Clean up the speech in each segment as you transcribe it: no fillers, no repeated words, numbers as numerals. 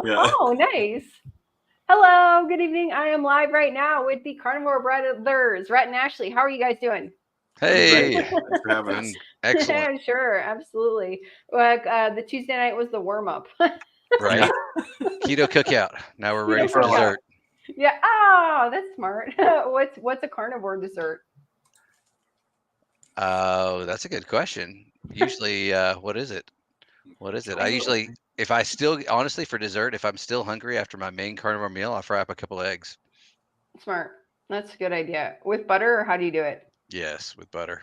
Yeah. Oh, nice. Hello, good evening. I am live right now with the Carnivore Brothers, Rhett and Ashley. How are you guys doing? Doing great. Hey, Thanks for having us. doing excellent, Sure, absolutely. Well, the Tuesday night was the warm up. Yeah. right? Keto cookout. Now we're ready Keto for For a laugh. cookout. dessert. Yeah. Oh, that's smart. What's a carnivore dessert? Oh, that's a good question. Usually, what is it? What is it? I I mean, usually, if I still, honestly, for dessert, if I'm still hungry after my main carnivore meal, I'll fry up a couple of eggs. smart. That's a good idea. With butter, or how do you do it? Yes, with butter.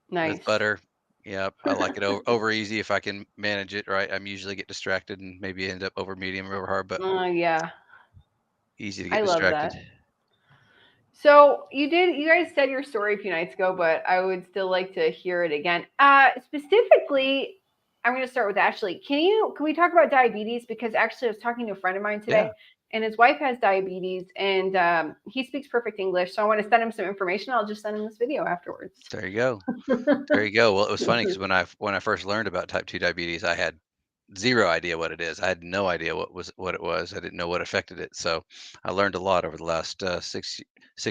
With Nice. butter. Yep, I like it over easy if I can manage it right. I'm usually get distracted and maybe end up over medium or over hard, but Yeah, easy to I get love distracted. that. So you guys said your story a few nights ago, but I would still like to hear it again. Specifically, I'm going to start with Ashley. Can we talk about diabetes? Because actually, I was talking to a friend of mine Yeah. today, and his wife has diabetes, and he speaks perfect English. So I want to send him some information. I'll just send him this video afterwards. There you go. There you go. Well, it was funny because when I first learned about type 2 diabetes, I had zero idea what it is. I had no idea what it was. I didn't know what affected it. So I learned a lot over the last 6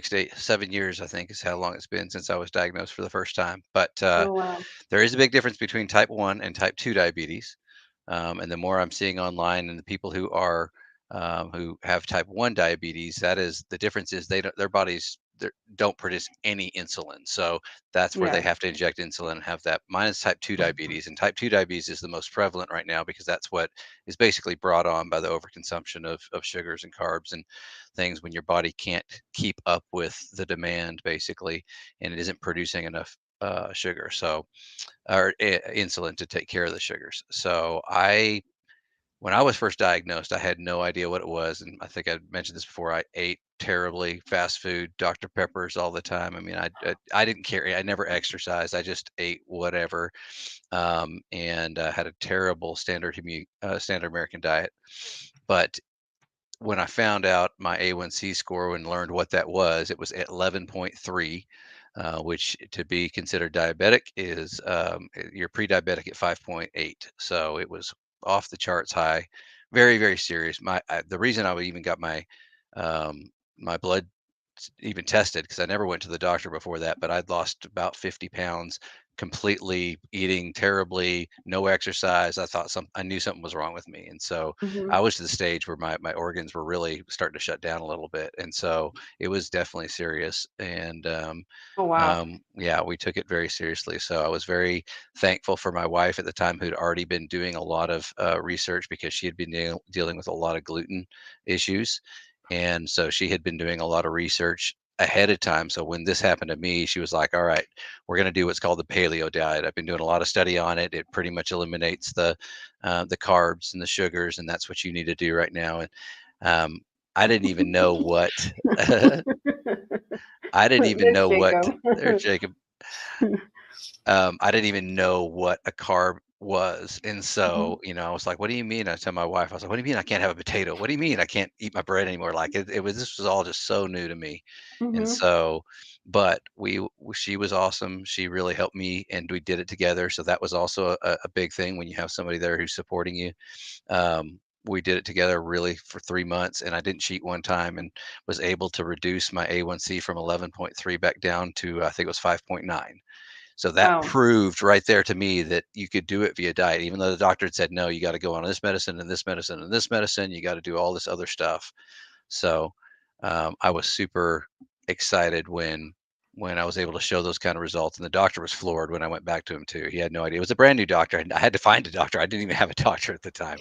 to 7 years, I think, is how long it's been since I was diagnosed for the first time. But Oh wow. there is a big difference between type 1 and type 2 diabetes. And the more I'm seeing online and the people who have type 1 diabetes, that is the difference is their bodies don't produce any insulin. So that's where they Yeah. have to inject insulin and have that. Mine is type 2 diabetes, and type 2 diabetes is the most prevalent right now because that's what is basically brought on by the overconsumption of sugars and carbs and things when your body can't keep up with the demand basically, and it isn't producing enough sugar. So or insulin to take care of the sugars. So when I was first diagnosed, I had no idea what it was, and I think I mentioned this before. I ate terribly, fast food, Dr. Peppers all the time. I mean, I didn't care. I never exercised. I just ate whatever, and had a terrible standard American diet. But when I found out my A1C score and learned what that was, it was at 11.3, which to be considered diabetic is you're pre-diabetic at 5.8. So it was off the charts high, very, very serious. The reason I even got um, my blood even tested because I never went to the doctor before that, but I'd lost about 50 pounds completely eating terribly, no exercise. I knew something was wrong with me. And so Hmm. I was to the stage where my organs were really starting to shut down a little bit. And so it was definitely serious. And Oh wow. yeah, we took it very seriously. So I was very thankful for my wife at the time who'd already been doing a lot of research because she had been dealing with a lot of gluten issues. And so she had been doing a lot of research ahead of time. So when this happened to me, she was like, all right, we're going to do what's called the paleo diet. I've been doing a lot of study on it. It pretty much eliminates the carbs and the sugars, and that's what you need to do right now. And I didn't even know what I didn't even That's know what Jacob. there, Jacob. I didn't even know what a carb was. And Hmm. so, I was like, what do you mean? I tell my wife, I was like, what do you mean I can't have a potato? What do you mean I can't eat my bread anymore? Like this was all just so new to me. And Hmm. so, but she was awesome. She really helped me and we did it together. So that was also a big thing when you have somebody there who's supporting you. We did it together really for 3 months and I didn't cheat one time and was able to reduce my A1C from 11.3 back down to, I think it was 5.9. So that Wow. proved right there to me that you could do it via diet, even though the doctor had said, no, you got to go on this medicine and this medicine and this medicine. You got to do all this other stuff. So I was super excited when I was able to show those kind of results. And the doctor was floored when I went back to him too. He had no idea. It was a brand new doctor. And I had to find a doctor. I didn't even have a doctor at the time.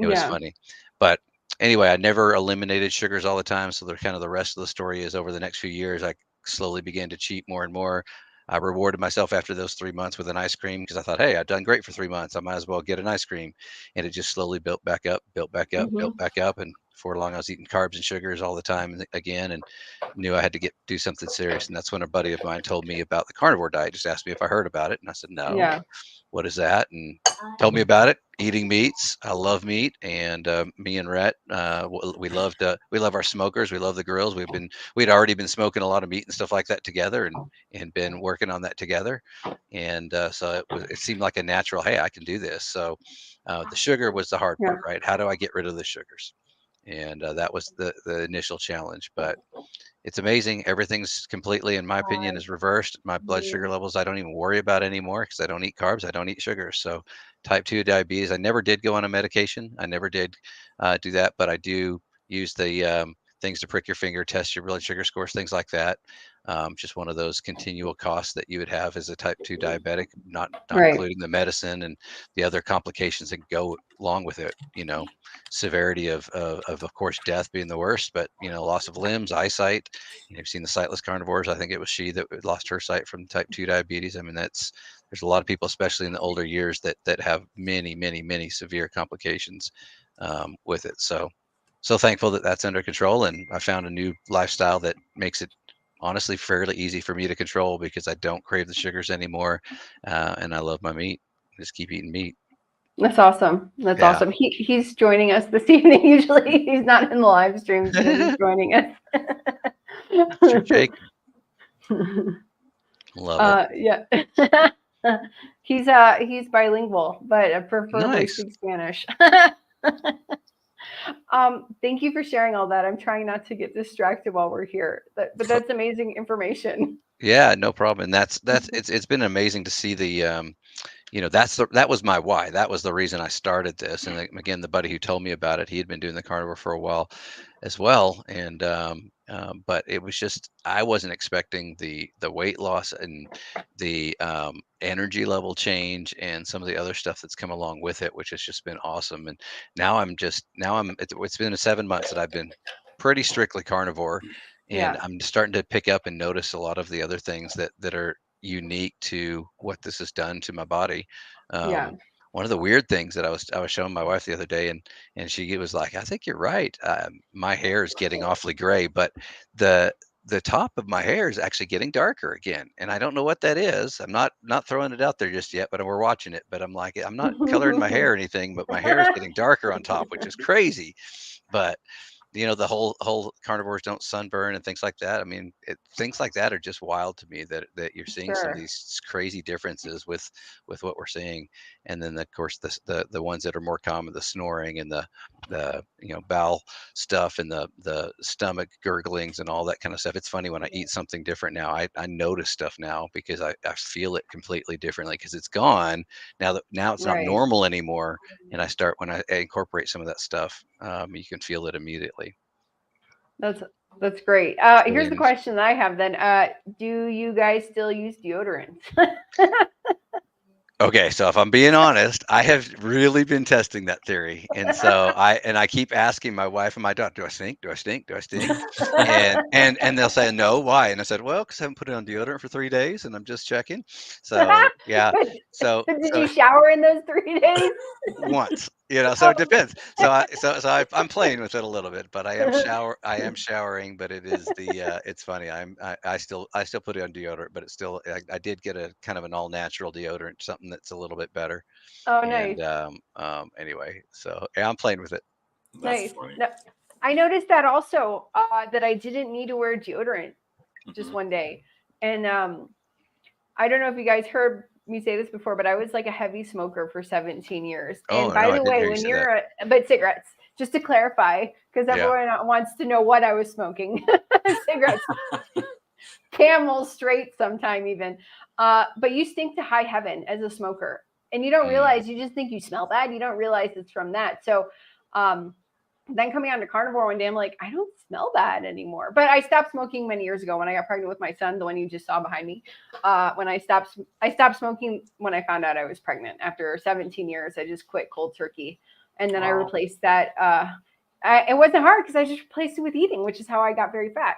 It was Yeah. funny. But anyway, I never eliminated sugars all the time. So the rest of the story is over the next few years, I slowly began to cheat more and more. I rewarded myself after those 3 months with an ice cream because I thought, hey, I've done great for 3 months. I might as well get an ice cream. And it just slowly built back up, built back up, Hmm. built back up. And before long, I was eating carbs and sugars all the time again and knew I had to do something serious. And that's when a buddy of mine told me about the carnivore diet, just asked me if I heard about it. And I said, no, Yeah. what is that? And told me about it. Eating meats. I love meat, and me and Rhett, we love our smokers. We love the grills. We'd already been smoking a lot of meat and stuff like that together, and been working on that together. And so it seemed like a natural. Hey, I can do this. So The sugar was the hard Yeah. part, right? How do I get rid of the sugars? And that was the initial challenge. But it's amazing. Everything's completely, in my opinion, is reversed. My blood sugar levels, I don't even worry about anymore because I don't eat carbs. I don't eat sugar. So type 2 diabetes, I never did go on a medication. I never did do that, but I do use the things to prick your finger, test your blood sugar scores, things like that. Just one of those continual costs that you would have as a type 2 diabetic, not Right. including the medicine and the other complications that go along with it. Severity of course, death being the worst, but loss of limbs, eyesight. You've seen the sightless carnivores. I think it was she that lost her sight from type 2 diabetes. I mean, there's a lot of people, especially in the older years, that have many, many, many severe complications with it. So thankful that that's under control, and I found a new lifestyle that makes it honestly fairly easy for me to control because I don't crave the sugars anymore, and I love my meat. Just keep eating meat. That's awesome. That's Yeah. awesome. He's joining us this evening. Usually he's not in the live streams, but he's joining us. Mr. Jake. Love it. Yeah. He's bilingual, but preferably Nice. speaks Spanish. Thank you for sharing all that. I'm trying not to get distracted while we're here, but that's amazing information. Yeah, no problem. And it's been amazing to see the that was my why. That was the reason I started this. And again, the buddy who told me about it, he had been doing the carnivore for a while as well. And but it was just I wasn't expecting the weight loss and the energy level change and some of the other stuff that's come along with it, which has just been awesome. And it's been 7 months that I've been pretty strictly carnivore, and Yeah. I'm starting to pick up and notice a lot of the other things that are unique to what this has done to my body. Yeah. One of the weird things that I was showing my wife the other day, and she was like, "I think you're right. My hair is getting awfully gray, but the the top of my hair is actually getting darker again, and I don't know what that is. I'm not throwing it out there just yet, but we're watching it. But I'm like, I'm not coloring my hair or anything, but my hair is getting darker on top, which is crazy. But the whole carnivores don't sunburn and things like that. I mean, things like that are just wild to me that you're seeing some of Sure. these crazy differences with what we're seeing. And then of course the ones that are more common, the snoring and the bowel stuff and the stomach gurglings and all that kind of stuff. It's funny when I eat something different now, I notice stuff now because I feel it completely differently because it's gone now it's not Right. normal anymore. And when I incorporate some of that stuff, you can feel it immediately. That's that's great. It's really Here's the nice. question that I have then. Do you guys still use deodorant? Okay, so if I'm being honest, I have really been testing that theory, and so I keep asking my wife and my daughter, "Do I stink? Do I stink? Do I stink?" And they'll say, "No, why?" And I said, "Well, because I haven't put it on deodorant for 3 days, and I'm just checking." So yeah, but, so but did so you shower in those 3 days? once, so it depends. I'm playing with it a little bit, but I am showering, but it's funny. I still put it on deodorant, but it's still I did get a kind of an all natural deodorant, something that's a little bit better. Oh, nice. And anyway, so yeah, I'm playing with it. Nice. No, I noticed that also, that I didn't need to wear deodorant just one day. And I don't know if you guys heard me say this before, but I was like a heavy smoker for 17 years. Oh And by no, I the didn't way, hear you when say that. but cigarettes, just to clarify, because Yeah. everyone wants to know what I was smoking. Cigarettes, Camel straight sometime even. But you stink to high heaven as a smoker. And you don't Mm. realize, you just think you smell bad. You don't realize it's from that. So, then coming on to carnivore one day, I'm like, I don't smell bad anymore. But I stopped smoking many years ago when I got pregnant with my son, the one you just saw behind me. When I stopped smoking when I found out I was pregnant. After 17 years, I just quit cold turkey, and then I replaced that. It wasn't hard because I just replaced it with eating, which is how I got very fat.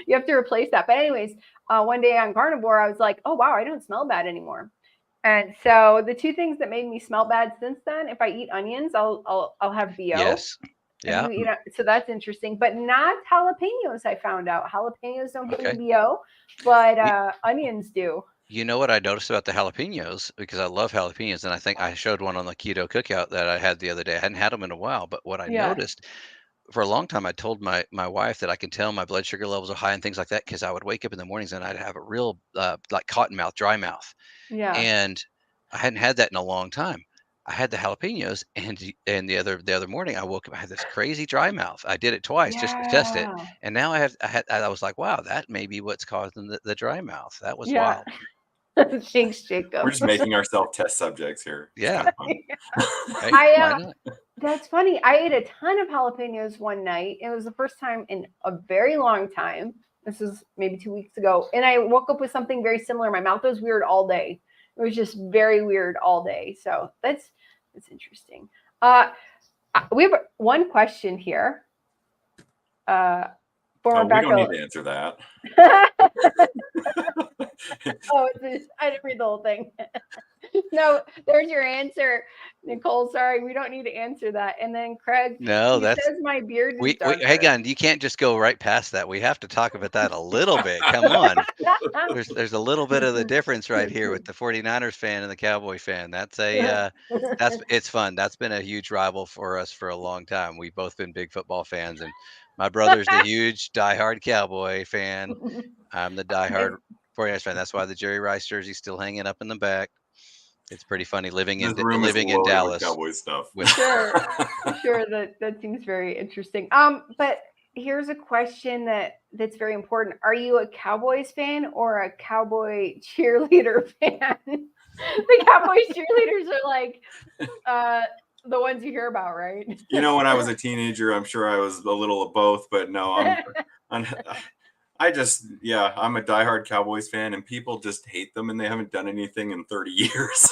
You have to replace that. But anyways, one day on carnivore, I was like, oh wow, I don't smell bad anymore. And so the two things that made me smell bad since then, if I eat onions, I'll have BO. Yes. If Yeah. you eat, so that's interesting, but not jalapenos. I found out jalapenos don't give me Okay. BO, but You, onions do. you know what I noticed about the jalapenos, because I love jalapenos, and I think I showed one on the keto cookout that I had the other day. I hadn't had them in a while, but what I Yeah, noticed for a long time, I told my wife that I can tell my blood sugar levels are high and things like that because I would wake up in the mornings and I'd have a real like cotton mouth, dry mouth. yeah, And I hadn't had that in a long time. I had the jalapenos, and the other morning I woke up. I had this crazy dry mouth. I did it twice just to test it, Yeah. and now I was like, wow, that may be what's causing the dry mouth. That was Yeah. wild. Thanks, Jacob. We're just making ourselves test subjects here. It's Yeah. kind of fun. Hey, why not? That's funny. I ate a ton of jalapenos one night. It was the first time in a very long time. This was maybe 2 weeks ago. And I woke up with something very similar. My mouth was weird all day. It was just very weird all day. So that's interesting. We have one question here. For We don't Rebecca. need to answer that. I didn't read the whole thing. No, there's your answer, Nicole. Sorry, we don't need to answer that. And then Craig, No, he says my beard is darker. hang on. You can't just go right past that. We have to talk about that a little bit. Come on. There's a little bit of the difference right here with the 49ers fan and the Cowboy fan. It's fun. That's been a huge rival for us for a long time. We've both been big football fans, and my brother's the huge diehard Cowboy fan. I'm the diehard 49ers fan. That's why the Jerry Rice jersey's still hanging up in the back. It's pretty funny living in Dallas. Cowboy stuff. Sure, that seems very interesting. But here's a question that's very important. Are you a Cowboys fan or a Cowboy cheerleader fan? The Cowboys cheerleaders are like the ones you hear about, right? When I was a teenager, I'm sure I was a little of both, but no, I'm a diehard Cowboys fan, and people just hate them, and they haven't done anything in 30 years.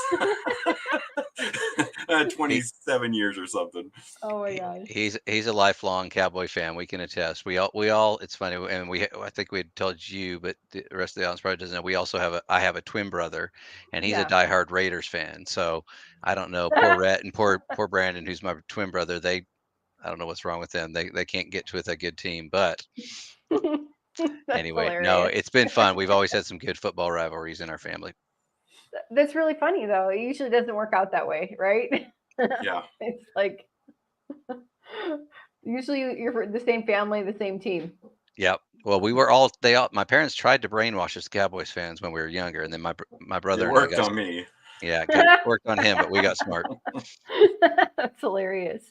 27 years or something. Oh my gosh. He's a lifelong Cowboy fan. We can attest. We all. It's funny, and I think we had told you, but the rest of the audience probably doesn't know. We also I have a twin brother, and he's a diehard Raiders fan. So I don't know. Poor Rhett and poor Brandon, who's my twin brother. I don't know what's wrong with them. They can't get with a good team, but. Anyway, hilarious. No, it's been fun. We've always had some good football rivalries in our family. That's really funny, though. It usually doesn't work out that way, right? Yeah. It's like usually you're the same family, the same team. Yep. Well, my parents tried to brainwash us Cowboys fans when we were younger, and then my brother worked on me. Yeah, worked on him, but we got smart. That's hilarious.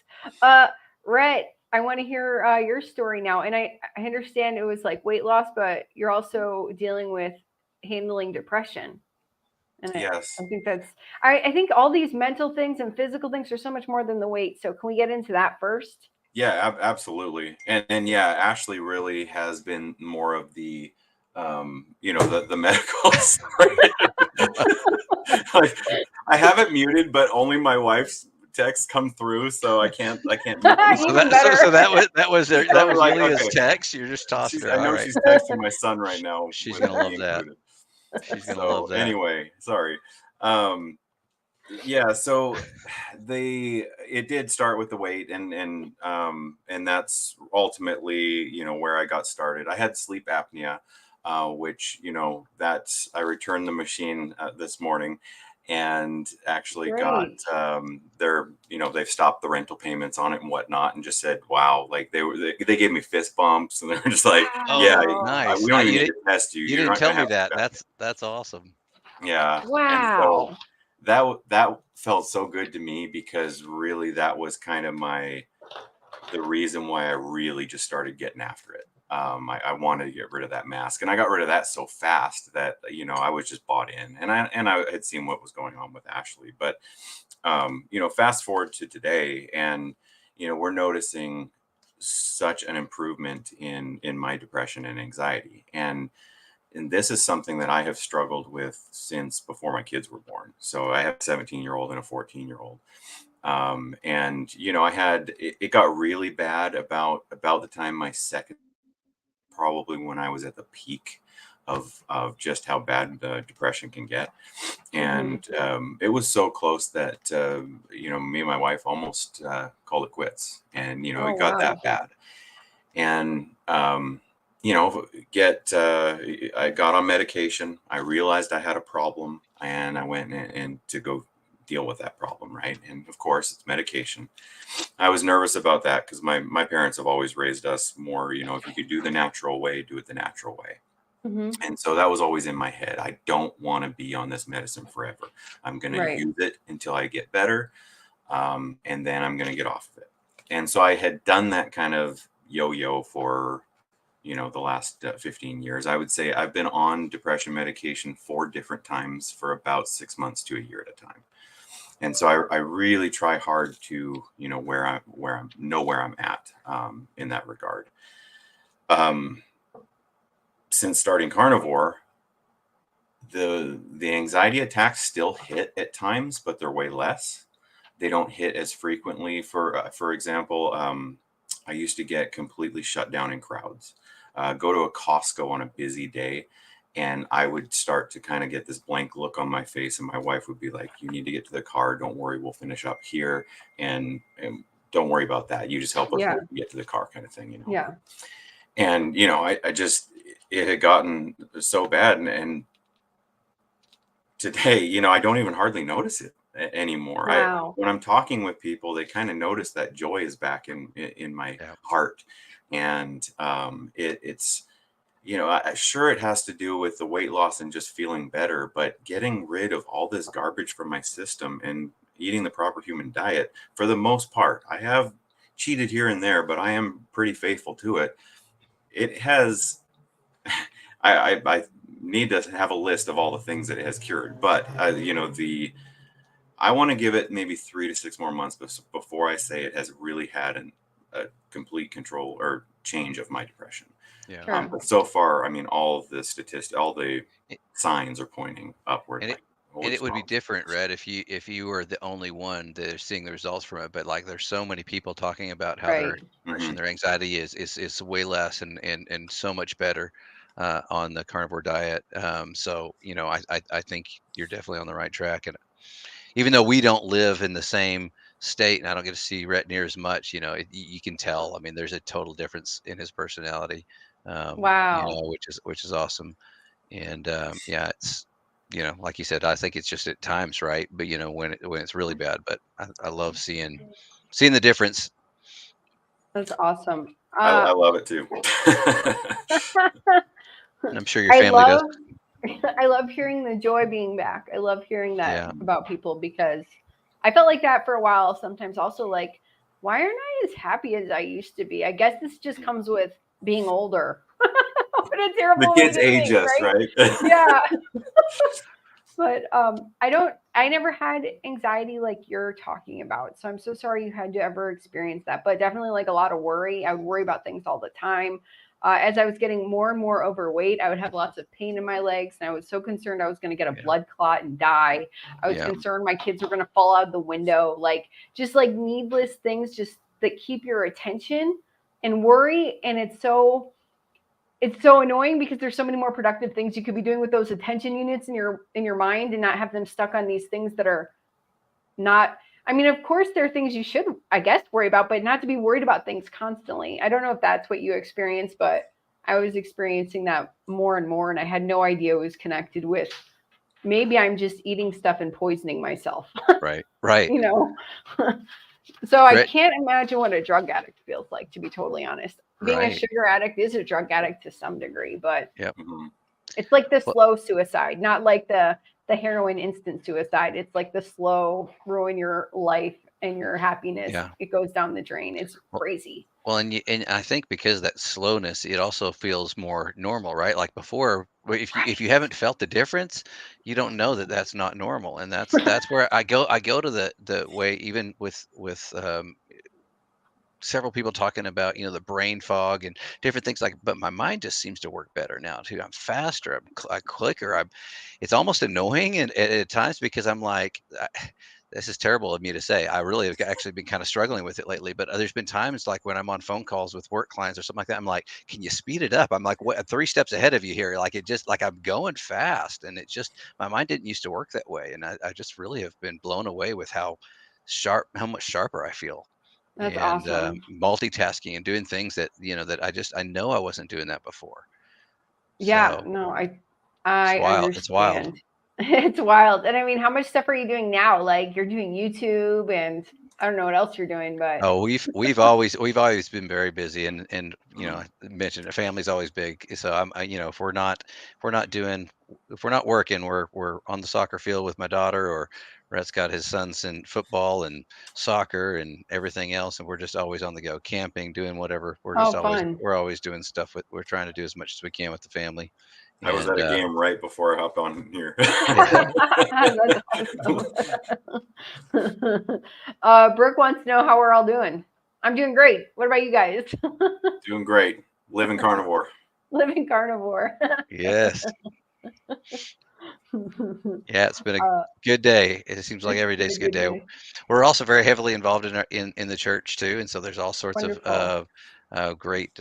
Rhett, I want to hear your story now. And I understand it was like weight loss, but you're also dealing with handling depression. And yes. I think I think all these mental things and physical things are so much more than the weight. So can we get into that first? Yeah, absolutely. And yeah, Ashley really has been more of the, the medical story. Like, I have it muted, but only my wife's texts come through, so I can't. So that was Julia's text. You're just tossing her. I know she's texting my son right now. She's gonna love that. She's gonna love that. Anyway, sorry. Yeah, so it did start with the weight, and that's ultimately where I got started. I had sleep apnea, which I returned the machine this morning. And actually got they've stopped the rental payments on it and whatnot, and just said, wow, like they gave me fist bumps, and they were just like, nice. We don't even need to test you. You didn't tell me that. That's awesome. Yeah. Wow. And so that felt so good to me, because really that was kind of the reason why I really just started getting after it. I wanted to get rid of that mask, and I got rid of that so fast that I was just bought in, and I had seen what was going on with Ashley. But fast forward to today, and we're noticing such an improvement in my depression and anxiety, and this is something that I have struggled with since before my kids were born. So I have a 17-year-old and a 14-year-old. And it got really bad about the time my second, probably when I was at the peak of just how bad depression can get. And it was so close that me and my wife almost called it quits, and it got that bad. And I got on medication. I realized I had a problem, and I went in to go deal with that problem, right? And of course, it's medication. I was nervous about that, because my parents have always raised us more, if you could do the natural way, do it the natural way. And so that was always in my head. I don't want to be on this medicine forever. I'm going to Right. use it until I get better. And then I'm going to get off of it. And so I had done that kind of yo-yo for, the last 15 years. I would say I've been on depression medication 4 different times for about 6 months to a year at a time. And so I really try hard to, where I'm at in that regard. Since starting carnivore, the anxiety attacks still hit at times, but they're way less. They don't hit as frequently. For example, I used to get completely shut down in crowds. Go to a Costco on a busy day, and I would start to kind of get this blank look on my face, and my wife would be like, "You need to get to the car. Don't worry, we'll finish up here, and don't worry about that. You just help us get to the car," kind of thing, Yeah. And I just, it had gotten so bad, and today, I don't even hardly notice it anymore. Wow. When I'm talking with people, they kind of notice that joy is back in my heart, and it's sure it has to do with the weight loss and just feeling better, but getting rid of all this garbage from my system and eating the proper human diet, for the most part, I have cheated here and there, but I am pretty faithful to it. It has. I need to have a list of all the things that it has cured, but I want to give it maybe 3 to 6 more months before I say it has really had a complete control or change of my depression. Yeah. Sure. But so far, I mean, all of the statistics, all the signs are pointing upward. And like, and it would be strong. different, Red, if you were the only one that is seeing the results from it. But like, there's so many people talking about how their Right. depression, their anxiety is way less and so much better on the carnivore diet. So I think you're definitely on the right track. And even though we don't live in the same state, and I don't get to see Rhett near as much, you can tell. I mean, there's a total difference in his personality. Wow. Which is awesome. And yeah, it's like you said, I think it's just at times, right? But when it's really bad. But I love seeing the difference. That's awesome. I love it too. And I'm sure your I family does. I love hearing the joy being back. I love hearing that Yeah. about people, because I felt like that for a while. Sometimes also like, why aren't I as happy as I used to be? I guess this just comes with being older. What a terrible The way kids to age think, us, right? right? Yeah. But I never had anxiety like you're talking about. So I'm so sorry you had to ever experience that. But definitely like a lot of worry. I would worry about things all the time. As I was getting more and more overweight, I would have lots of pain in my legs, and I was so concerned I was going to get a blood clot and die. I was concerned my kids were going to fall out of the window, just like needless things just that keep your attention and worry. And it's so annoying because there's so many more productive things you could be doing with those attention units in your mind, and not have them stuck on these things that are not. I mean, of course, there are things you should, I guess, worry about, but not to be worried about things constantly. I don't know if that's what you experienced, but I was experiencing that more and more, and I had no idea it was connected with maybe I'm just eating stuff and poisoning myself. Right. So I can't imagine what a drug addict feels like, to be totally honest. Being a Right. sugar addict is a drug addict to some degree, but Yep. it's like the slow suicide, not like the heroin instant suicide. It's like the slow ruin your life and your happiness. Yeah. It goes down the drain. It's crazy. Well, and I think because of that slowness, it also feels more normal, right? Like before, if you haven't felt the difference, you don't know that that's not normal, and that's where I go to the way, even with several people talking about the brain fog and different things, like, but my mind just seems to work better now too. I'm faster, I quicker. It's almost annoying and at times, because I'm like, this is terrible of me to say, I really have actually been kind of struggling with it lately. But there's been times like when I'm on phone calls with work clients or something like that, I'm like, can you speed it up? I'm like, what, 3 steps ahead of you here. Like, it just, like, I'm going fast, and it just, my mind didn't used to work that way. And I just really have been blown away with how much sharper I feel. That's And awesome. multitasking and doing things that that I know I wasn't doing that before. Yeah, So no, I it's wild. It's wild. understand. It's wild. And I mean, how much stuff are you doing now? Like, you're doing YouTube and I don't know what else you're doing, but Oh, we've always been very busy, and I mentioned the family's always big. So if we're not working, we're on the soccer field with my daughter, or Rhett's got his sons in football and soccer and everything else, and we're just always on the go, camping, doing whatever. fun. We're always doing stuff we're trying to do as much as we can with the family. I was at a game right before I hopped on here. That's awesome. Brooke wants to know how we're all doing. I'm doing great. What about you guys? Doing great. Living carnivore. Living carnivore. Yes. Yeah, it's been a good day. It seems like every day's a good day. We're also very heavily involved in the church too, and so there's all sorts of great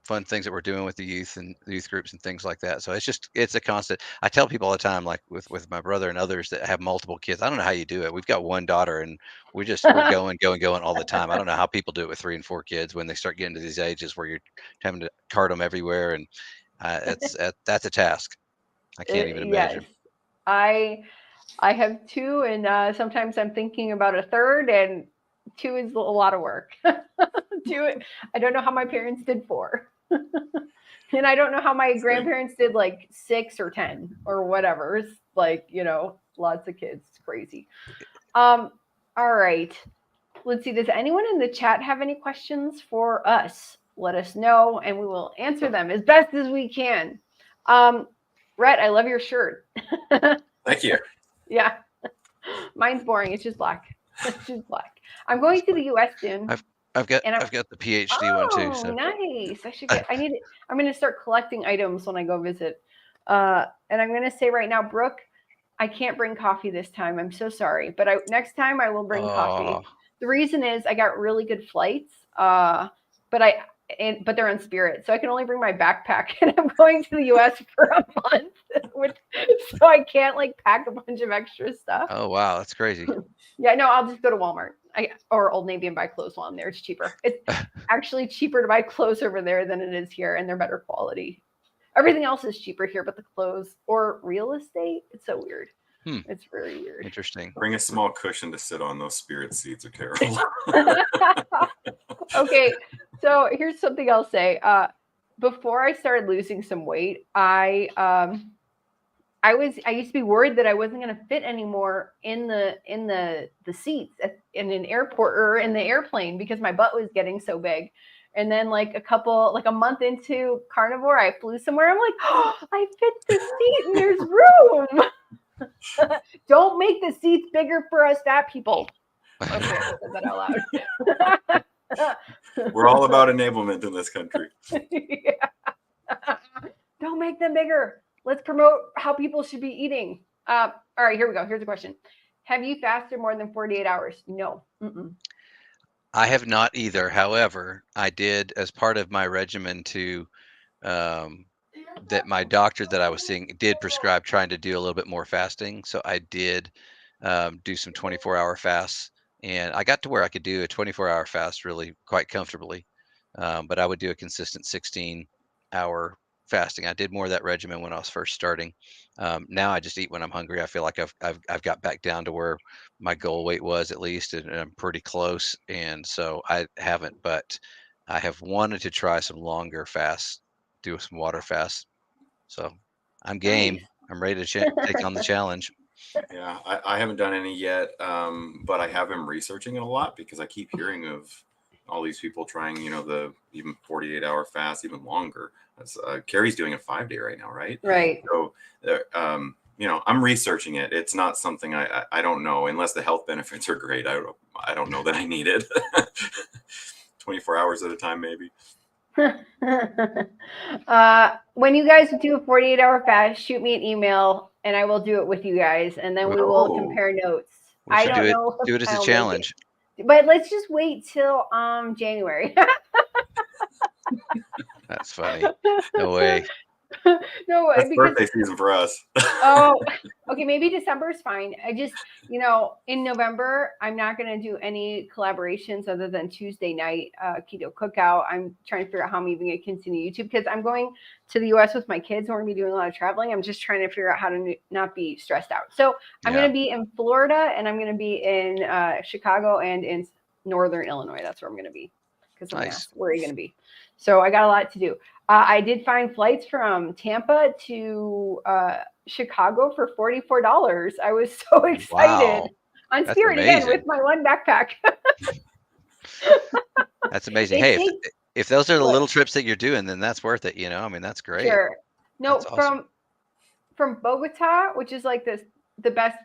fun things that we're doing with the youth and the youth groups and things like that. So it's a constant. I tell people all the time, like with my brother and others that have multiple kids, I don't know how you do it. We've got one daughter, and we're going all the time. I don't know how people do it with 3 and 4 kids when they start getting to these ages where you're having to cart them everywhere, and that's a task. I can't even imagine. Yes. I have 2, and sometimes I'm thinking about a third, and 2 is a lot of work. 2, I don't know how my parents did 4. And I don't know how my grandparents did like 6 or 10 or whatever. It's like, lots of kids. It's crazy. All right. Let's see. Does anyone in the chat have any questions for us? Let us know and we will answer them as best as we can. Rhett, I love your shirt. Thank you. Yeah. Mine's boring. It's just black. It's just black. I'm going to the US soon. I've got the PhD one too. So nice. I'm going to start collecting items when I go visit. And I'm going to say right now, Brooke, I can't bring coffee this time. I'm so sorry. But next time I will bring coffee. The reason is I got really good flights. But they're on Spirit. So I can only bring my backpack, and I'm going to the US for a month. So I can't pack a bunch of extra stuff. Oh, wow. That's crazy. Yeah, no, I'll just go to Walmart or Old Navy and buy clothes while I'm there. It's cheaper. It's actually cheaper to buy clothes over there than it is here, and they're better quality. Everything else is cheaper here, but the clothes or real estate, it's so weird. It's very weird. Interesting. Bring a small cushion to sit on. Those Spirit seats are terrible. Okay, so here's something I'll say. Before I started losing some weight, I used to be worried that I wasn't going to fit anymore in the seats in an airport or in the airplane because my butt was getting so big. And then a month into carnivore, I flew somewhere. I'm like, oh, I fit the seat and there's room. Don't make the seats bigger for us fat people. Okay, I said that out loud. We're all about enablement in this country. Yeah. Don't make them bigger. Let's promote how people should be eating. All right, here we go. Here's a question. Have you fasted more than 48 hours? No. Mm-mm. I have not either. However, I did, as part of my regimen that my doctor that I was seeing did prescribe trying to do a little bit more fasting. So I did do some 24-hour fasts, and I got to where I could do a 24-hour fast really quite comfortably. But I would do a consistent 16-hour fasting. I did more of that regimen when I was first starting. Now I just eat when I'm hungry. I feel like I've got back down to where my goal weight was at least, and I'm pretty close. And so I haven't, but I have wanted to try some longer fasts, do some water fasts. So I'm game. Nice. I'm ready to take on the challenge. Yeah, I haven't done any yet, but I have been researching it a lot because I keep hearing of all these people trying, the even 48-hour fast, even longer. Carrie's doing a 5-day right now, right? Right. So, I'm researching it. It's not something I don't know unless the health benefits are great. I don't know that I need it. 24 hours at a time, maybe. When you guys do a 48-hour fast, shoot me an email and I will do it with you guys, and then we will compare notes. I don't know. Do it as a challenge. But let's just wait till January. That's funny. No way. No, That's because birthday season for us. oh, okay, maybe December is fine. I just, in November, I'm not going to do any collaborations other than Tuesday night keto cookout. I'm trying to figure out how I'm even going to continue YouTube because I'm going to the US with my kids and we're going to be doing a lot of traveling. I'm just trying to figure out how to not be stressed out. So I'm going to be in Florida and I'm going to be in Chicago and in Northern Illinois. That's where I'm going to be because someone asked, where are you going to be? So I got a lot to do. I did find flights from Tampa to Chicago for $44. I was so excited on Spirit again with my one backpack. That's amazing. Hey, if those are the little trips that you're doing, then that's worth it. I mean, that's great. Sure. No, that's awesome. from Bogota, which is like the best.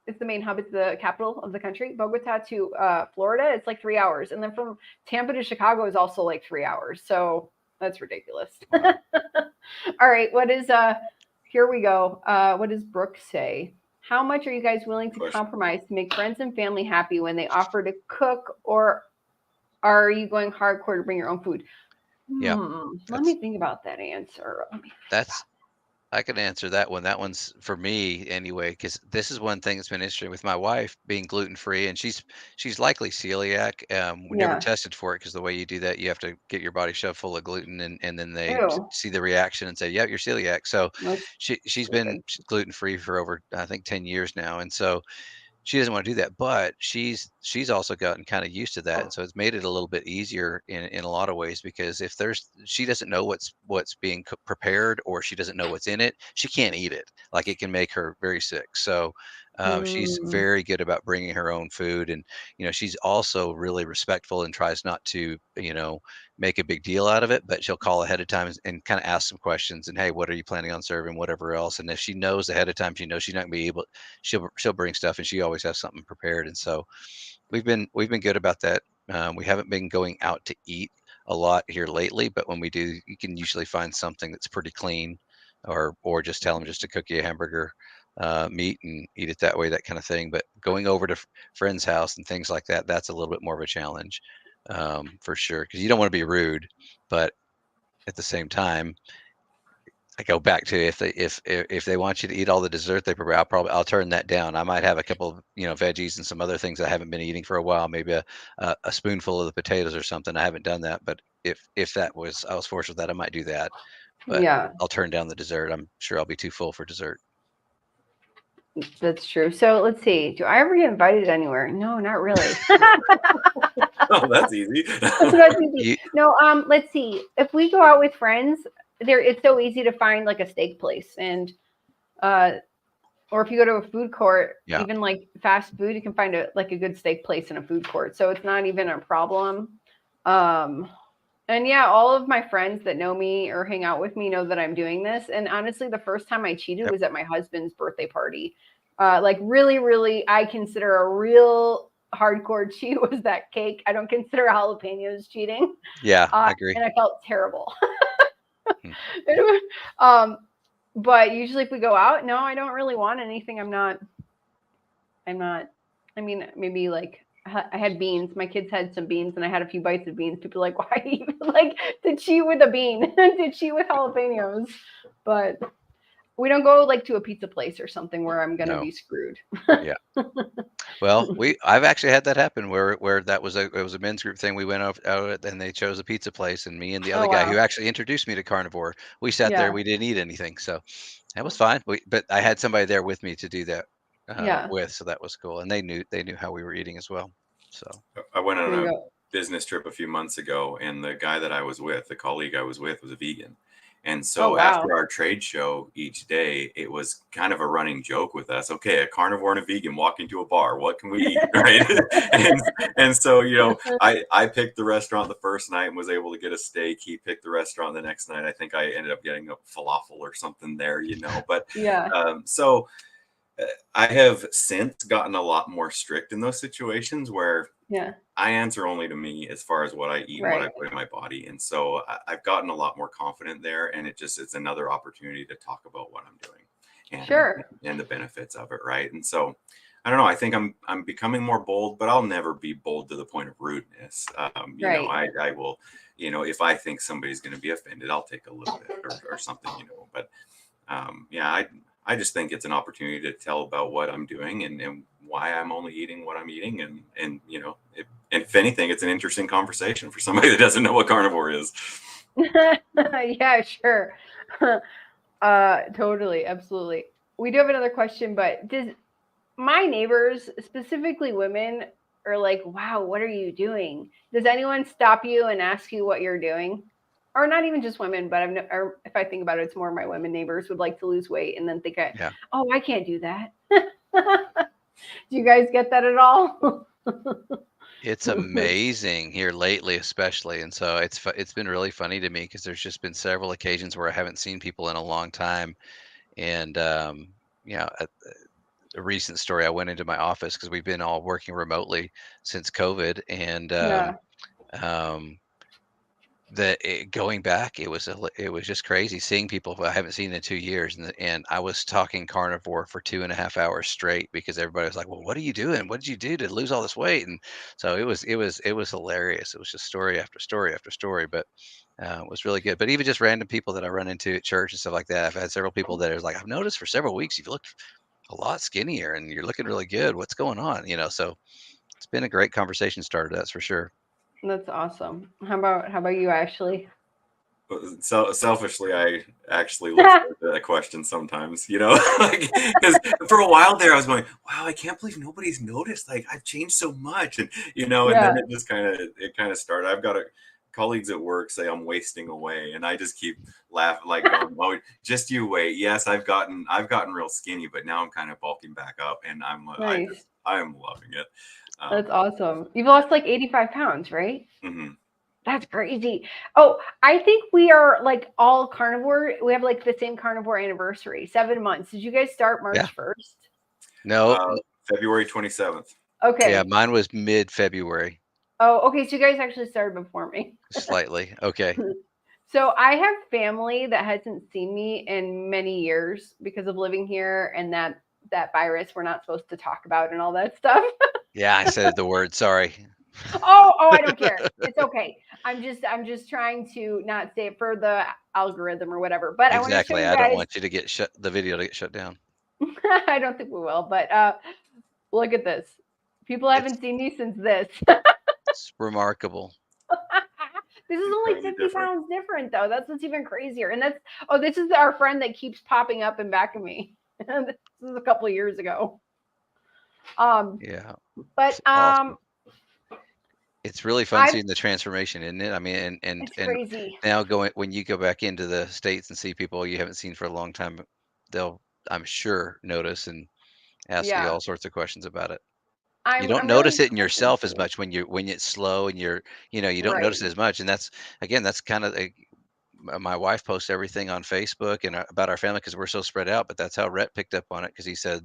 It's the main hub. It's the capital of the country. Bogota to Florida, it's like 3 hours, and then from Tampa to Chicago is also like 3 hours. So that's ridiculous. Wow. All right. What is here we go. What does Brooke say? How much are you guys willing to compromise to make friends and family happy when they offer to cook, or are you going hardcore to bring your own food? Let me think about that answer. I can answer that one. That one's for me anyway, because this is one thing that's been interesting with my wife being gluten-free, and she's likely celiac. We never tested for it because the way you do that, you have to get your body shoved full of gluten, and then they see the reaction and say, "Yeah, you're celiac." So she's been gluten-free for over, I think, 10 years now, and so she doesn't want to do that, but she's also gotten kind of used to that, and so it's made it a little bit easier in a lot of ways, because if she doesn't know what's being prepared, or she doesn't know what's in it, she can't eat it. Like, it can make her very sick. So she's very good about bringing her own food, and she's also really respectful and tries not to make a big deal out of it, but she'll call ahead of time and kind of ask some questions, and, hey, what are you planning on serving, whatever else. And if she knows ahead of time, she knows she's not gonna be able, she'll bring stuff, and she always has something prepared. And so we've been good about that. We haven't been going out to eat a lot here lately, but when we do, you can usually find something that's pretty clean, or just tell them just to cook you a hamburger, meat, and eat it that way, that kind of thing. But going over to friend's house and things like that, that's a little bit more of a challenge, for sure, because you don't want to be rude, but at the same time, I go back to, if they want you to eat all the dessert they prepare, I'll turn that down. I might have a couple of veggies and some other things I haven't been eating for a while, maybe a spoonful of the potatoes or something. I haven't done that, but if I was forced with that, I might do that. But I'll turn down the dessert. I'm sure I'll be too full for dessert. That's true. So let's see. Do I ever get invited anywhere? No, not really. Oh, that's easy. That's easy. No, let's see. If we go out with friends, it's so easy to find like a steak place, and or if you go to a food court, even like fast food, you can find a good steak place in a food court. So it's not even a problem. And all of my friends that know me or hang out with me know that I'm doing this. And honestly, the first time I cheated was at my husband's birthday party. Like really, really, I consider a real hardcore cheat was that cake. I don't consider jalapenos cheating. Yeah, I agree. And I felt terrible. But usually if we go out, no, I don't really want anything. I'm not, I mean, maybe like I had beans. My kids had some beans and I had a few bites of beans. People are like, why even to cheat with a bean, to cheat with jalapenos? But we don't go to a pizza place or something where I'm going to be screwed. Yeah. Well, I've actually had that happen where it was a men's group thing. We went out and they chose a pizza place, and me and the other guy who actually introduced me to carnivore, we sat there, we didn't eat anything. So that was fine. But I had somebody there with me to do that with, so that was cool. And they knew how we were eating as well. So I went on a business trip a few months ago, and the guy that I was with, the colleague I was with, was a vegan. And so after our trade show each day, it was kind of a running joke with us. Okay, a carnivore and a vegan walk into a bar. What can we eat? Right. and so, I picked the restaurant the first night and was able to get a steak. He picked the restaurant the next night. I think I ended up getting a falafel or something there, But so I have since gotten a lot more strict in those situations where I answer only to me as far as what I eat and what I put in my body. And so I've gotten a lot more confident there, and it's another opportunity to talk about what I'm doing and the benefits of it. Right. And so I don't know. I think I'm becoming more bold, but I'll never be bold to the point of rudeness. You know, Right. I will, you know, if I think somebody's going to be offended, I'll take a little bit or something, you know. But yeah, I just think it's an opportunity to tell about what I'm doing and why I'm only eating what I'm eating, and you know, if anything, it's an interesting conversation for somebody that doesn't know what carnivore is. Yeah, sure. Totally, absolutely. We do have another question, but does my neighbors, specifically women, are like, wow, what are you doing? Does anyone stop you and ask you what you're doing? Or not even just women, but or if I think about it, it's more my women neighbors would like to lose weight and then think, Yeah. oh, I can't do that. Do you guys get that at all? It's amazing here lately, especially, and so it's been really funny to me because there's just been several occasions where I haven't seen people in a long time, and you know, a recent story, I went into my office because we've been all working remotely since COVID, and Yeah. um, going back, it was just crazy seeing people who I haven't seen in 2 years, and I was talking carnivore for 2.5 hours straight because everybody was like, "Well, what are you doing? What did you do to lose all this weight?" And so it was hilarious. It was just story after story after story, but it was really good. But even just random people that I run into at church and stuff like that, I've had several people that are like, "I've noticed for several weeks you've looked a lot skinnier and you're looking really good. What's going on?" You know, so it's been a great conversation starter, that's for sure. That's awesome. How about you, Ashley? So selfishly, I actually look forward to that question sometimes, you know, because for a while there, I was going, "Wow, I can't believe nobody's noticed. Like I've changed so much," and you know, and Yeah. then it kind of started. I've got colleagues at work say I'm wasting away, and I just keep laughing, like going, "Oh, just you wait. Yes, I've gotten real skinny, but now I'm kind of bulking back up, and Nice. I am loving it." That's awesome. You've lost like 85 pounds, right? Mhm. That's crazy. Oh, I think we are like all carnivore. We have like the same carnivore anniversary, 7 months. Did you guys start Yeah. March 1st? No. February 27th. Yeah, Okay. mine was mid-February, Oh, okay. So you guys actually started before me. slightly. Okay. So I have family that hasn't seen me in many years because of living here and that virus we're not supposed to talk about and all that stuff. Yeah, I said the word, sorry. Oh, I don't care. It's okay. I'm just trying to not say it for the algorithm or whatever. But I want to show Exactly. you I don't guys. want you to get the video to get shut down. I don't think we will, but look at this. People It's haven't seen me since this. it's remarkable. This is It's only totally 50 different. pounds different though. That's what's even crazier. And this is our friend that keeps popping up in back of me. This is a couple of years ago. Um, Yeah, but it's awesome. It's really fun I've seeing the transformation, isn't it? I mean, it's and crazy. now when you go back into the States and see people you haven't seen for a long time, they'll, I'm sure, notice and ask you Yeah. all sorts of questions about it. You I'm don't I'm really notice it in excited yourself as to. much when it's slow and you don't Right. notice it as much. And that's, again, that's kind of my wife posts everything on Facebook and about our family because we're so spread out. But that's how Rhett picked up on it because he said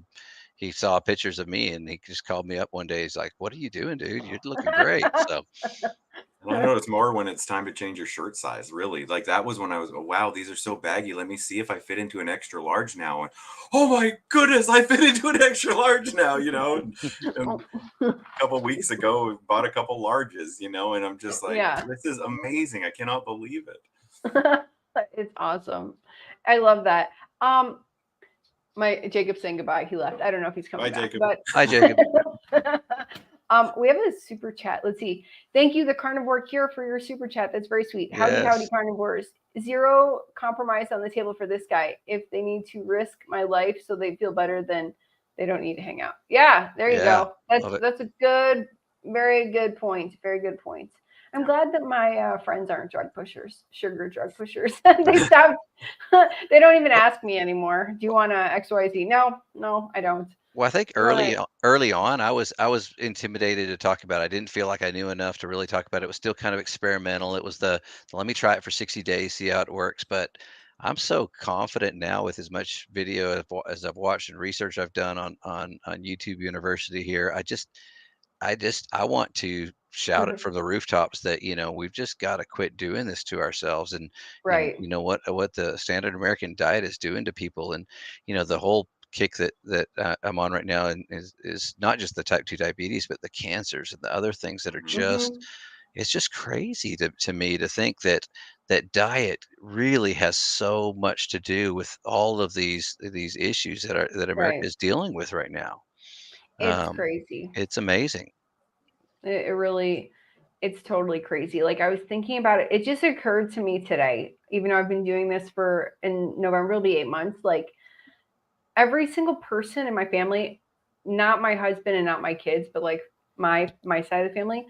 he saw pictures of me and he just called me up one day. He's like, "What are you doing, dude? You're looking great." So And I notice more when it's time to change your shirt size, really. Like that was when I was, oh, wow, these are so baggy. Let me see if I fit into an extra large now. And oh my goodness, I fit into an extra large now, you know. And a couple of weeks ago, we bought a couple larges, you know, and I'm just like, Yeah. this is amazing. I cannot believe it. It's awesome. I love that. Um, my Jacob's saying goodbye. He left. I don't know if he's Bye, coming back, Jacob. but hi, Jacob. we have a super chat. Let's see. Thank you, the Carnivore Cure, for your super chat. That's very sweet. Howdy, howdy, Yes. carnivores. Zero compromise on the table for this guy. If they need to risk my life so they feel better, then they don't need to hang out. Yeah, there you Yeah. go. Love it. That's a good, very good point. Very good point. I'm glad that my friends aren't drug pushers, sugar drug pushers. They stopped. They don't even ask me anymore. Do you want to XYZ? No, I don't. Well, I think You want early on, I was intimidated to talk about it. I didn't feel like I knew enough to really talk about it. It was still kind of experimental. It was let me try it for 60 days, see how it works. But I'm so confident now with as much video as I've watched and research I've done on YouTube University here. I want to shout it to? from the rooftops that, we've just got to quit doing this to ourselves, and Right. you know what the standard American diet is doing to people, and the whole kick that I'm on right now, and is not just the type 2 diabetes, but the cancers and the other things that are Mhm. just, it's just crazy to me to think that diet really has so much to do with all of these issues that America Right. is dealing with right now. It's Um, crazy. it's amazing. It really, it's totally crazy. Like I was thinking about it. It just occurred to me today, even though I've been doing this for, in November, it'll be 8 months. Like every single person in my family, not my husband and not my kids, but like my side of the family,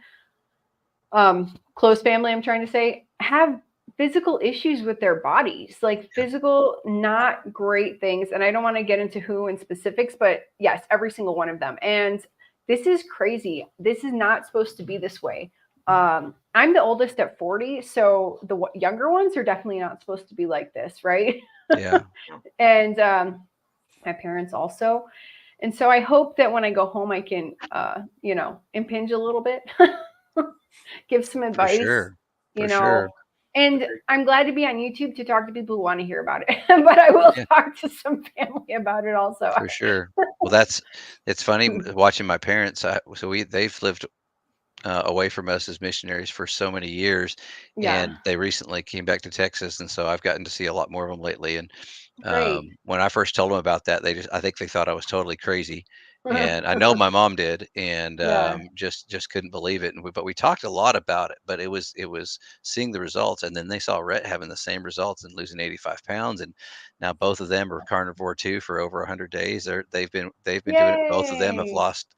close family, I'm trying to say, have physical issues with their bodies, like physical, not great things. And I don't want to get into who in specifics, but yes, every single one of them. And this is crazy. This is not supposed to be this way. I'm the oldest at 40, so the younger ones are definitely not supposed to be like this, right? Yeah. And my parents also. And so I hope that when I go home, I can, impinge a little bit, give some For advice, sure. you For know. sure. And I'm glad to be on YouTube to talk to people who want to hear about it. But I will Yeah. talk to some family about it also. For sure. Well, it's funny watching my parents. They've lived away from us as missionaries for so many years, Yeah. and they recently came back to Texas, and so I've gotten to see a lot more of them lately. And Great. when I first told them about that, I think they thought I was totally crazy, and I know my mom did, and Yeah. just couldn't believe it. But we talked a lot about it. But it was seeing the results, and then they saw Rhett having the same results and losing 85 pounds, and now both of them are carnivore too for over 100 days. They've been doing it. Both of them have Yay. lost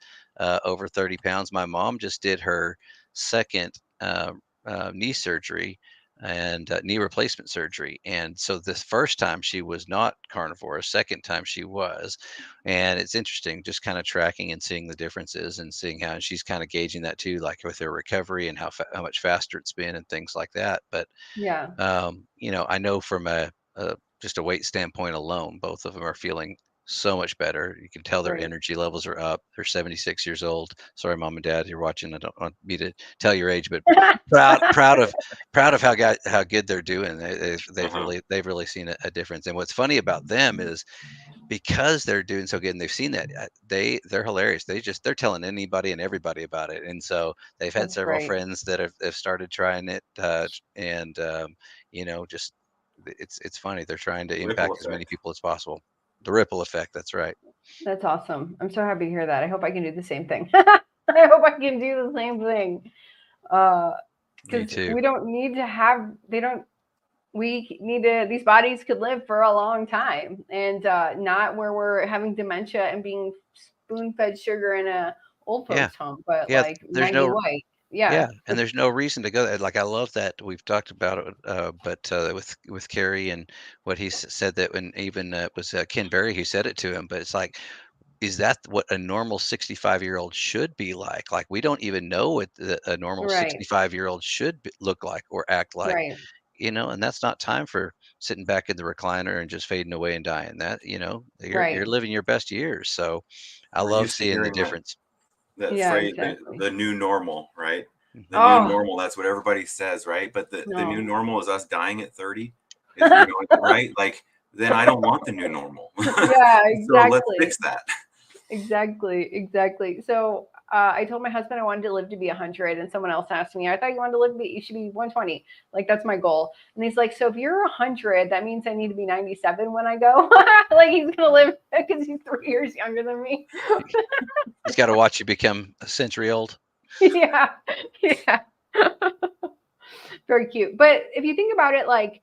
over 30 pounds. My mom just did her second knee surgery and knee replacement surgery. And so this first time she was not carnivore, second time she was. And it's interesting just kind of tracking and seeing the differences and seeing how she's kind of gauging that too, like with her recovery and how much faster it's been and things like that. But Yeah. I know from just a weight standpoint alone, both of them are feeling so much better. You can tell their Great. energy levels are up. They're 76 years old. Sorry, mom and dad, you're watching. I don't want me to tell your age, but proud of how good they're doing. They've really seen a difference. And what's funny about them is because they're doing so good and they've seen that, they're hilarious. They're telling anybody and everybody about it. And so they've had That's several great. friends that have started trying it, and just it's funny. They're trying to Ripple impact as many effect. people as possible. The ripple effect. That's right. That's awesome. I'm so happy to hear that. I hope I can do the same thing. I hope I can do the same thing. Me Because too. we don't need to have, they don't, we need to, these bodies could live for a long time, and not where we're having dementia and being spoon fed sugar in a old Yeah. folks home, but Yeah. like There's 90 no white. Yeah, Yeah. and there's no reason to go there. Like I love that we've talked about it, but with Kerry and what he said, that, and even it was Ken Berry who said it to him. But it's like, is that what a normal 65-year-old should be like? Like we don't even know what a normal Right. 65-year-old should look like or act like, Right. and that's not time for sitting back in the recliner and just fading away and dying. That you're Right. living your best years. So I We're love used to seeing the hearing that difference. Yeah, phrase, exactly. the new normal, right? The new Oh, normal, that's what everybody says, right? But the new no. normal is us dying at 30, is right? Like then I don't want the new normal. Yeah, So let's exactly. fix that. Exactly. So I told my husband I wanted to live to be 100, and someone else asked me, I thought you wanted to live to be, you should be 120. Like that's my goal. And he's like, so if you're 100, that means I need to be 97 when I go. Like he's gonna live because he's 3 years younger than me. He's got to watch you become a century old. Yeah, yeah. Very cute. But if you think about it, like,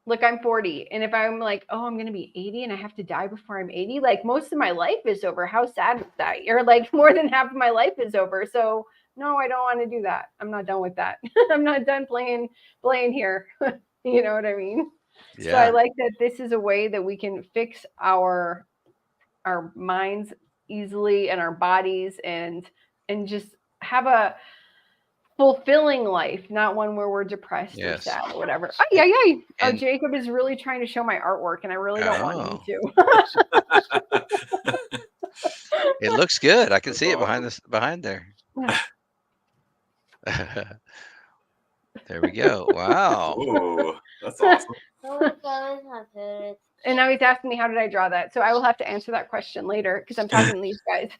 look, I'm 40, and if I'm like, oh, I'm gonna be 80 and I have to die before I'm 80, like most of my life is over. How sad is that? You're like more than half of my life is over. So no, I don't want to do that. I'm not done with that. I'm not done playing here. You know what I mean? So I Yeah. like that this is a way that we can fix our minds easily and our bodies, and just have a fulfilling life, not one where we're depressed or Yes. sad or whatever. And, Oh, and Jacob is really trying to show my artwork, and I really don't want him oh, to. it looks good. I can That's see it awesome. behind there. There we go. Wow. Ooh, that's awesome. And now he's asking me, how did I draw that? So I will have to answer that question later because I'm talking to these guys.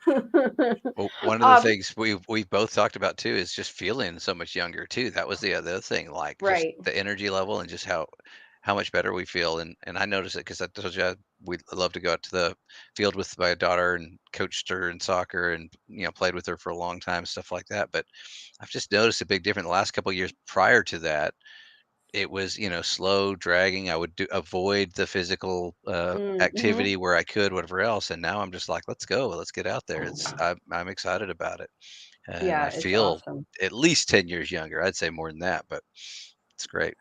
Well, one of the things we both talked about too is just feeling so much younger too. That was the other thing, like just Right. the energy level and just how much better we feel. And I noticed it because I told you we love to go out to the field with my daughter and coached her in soccer and played with her for a long time, stuff like that. But I've just noticed a big difference the last couple of years prior to that. It was, slow dragging. I would avoid the physical Mm-hmm. activity where I could, whatever else. And now I'm just like, let's go, let's get out there. I'm excited about it, and Yeah, I it's feel awesome. at least 10 years younger. I'd say more than that, but it's great.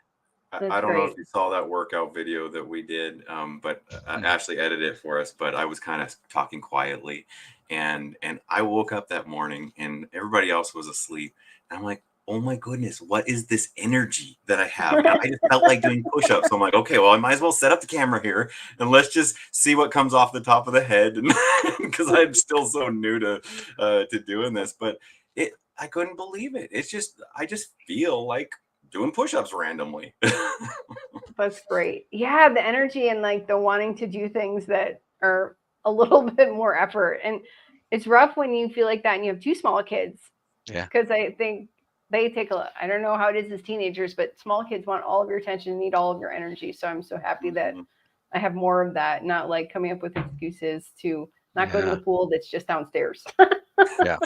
That's I don't know if great. you saw that workout video that we did, but Ashley edited it for us. But I was kind of talking quietly, and I woke up that morning and everybody else was asleep. And I'm like, oh my goodness, what is this energy that I have? And I just felt like doing push-ups. So I'm like, okay, well, I might as well set up the camera here and let's just see what comes off the top of the head, because I'm still so new to doing this. But I couldn't believe it. It's just I just feel like doing push-ups randomly. That's great. Yeah, the energy and like the wanting to do things that are a little bit more effort. And it's rough when you feel like that and you have two small kids. Yeah. Because I think they take I don't know how it is as teenagers, but small kids want all of your attention, need all of your energy. So I'm so happy that I have more of that, not like coming up with excuses to not go to the pool that's just downstairs. Yeah.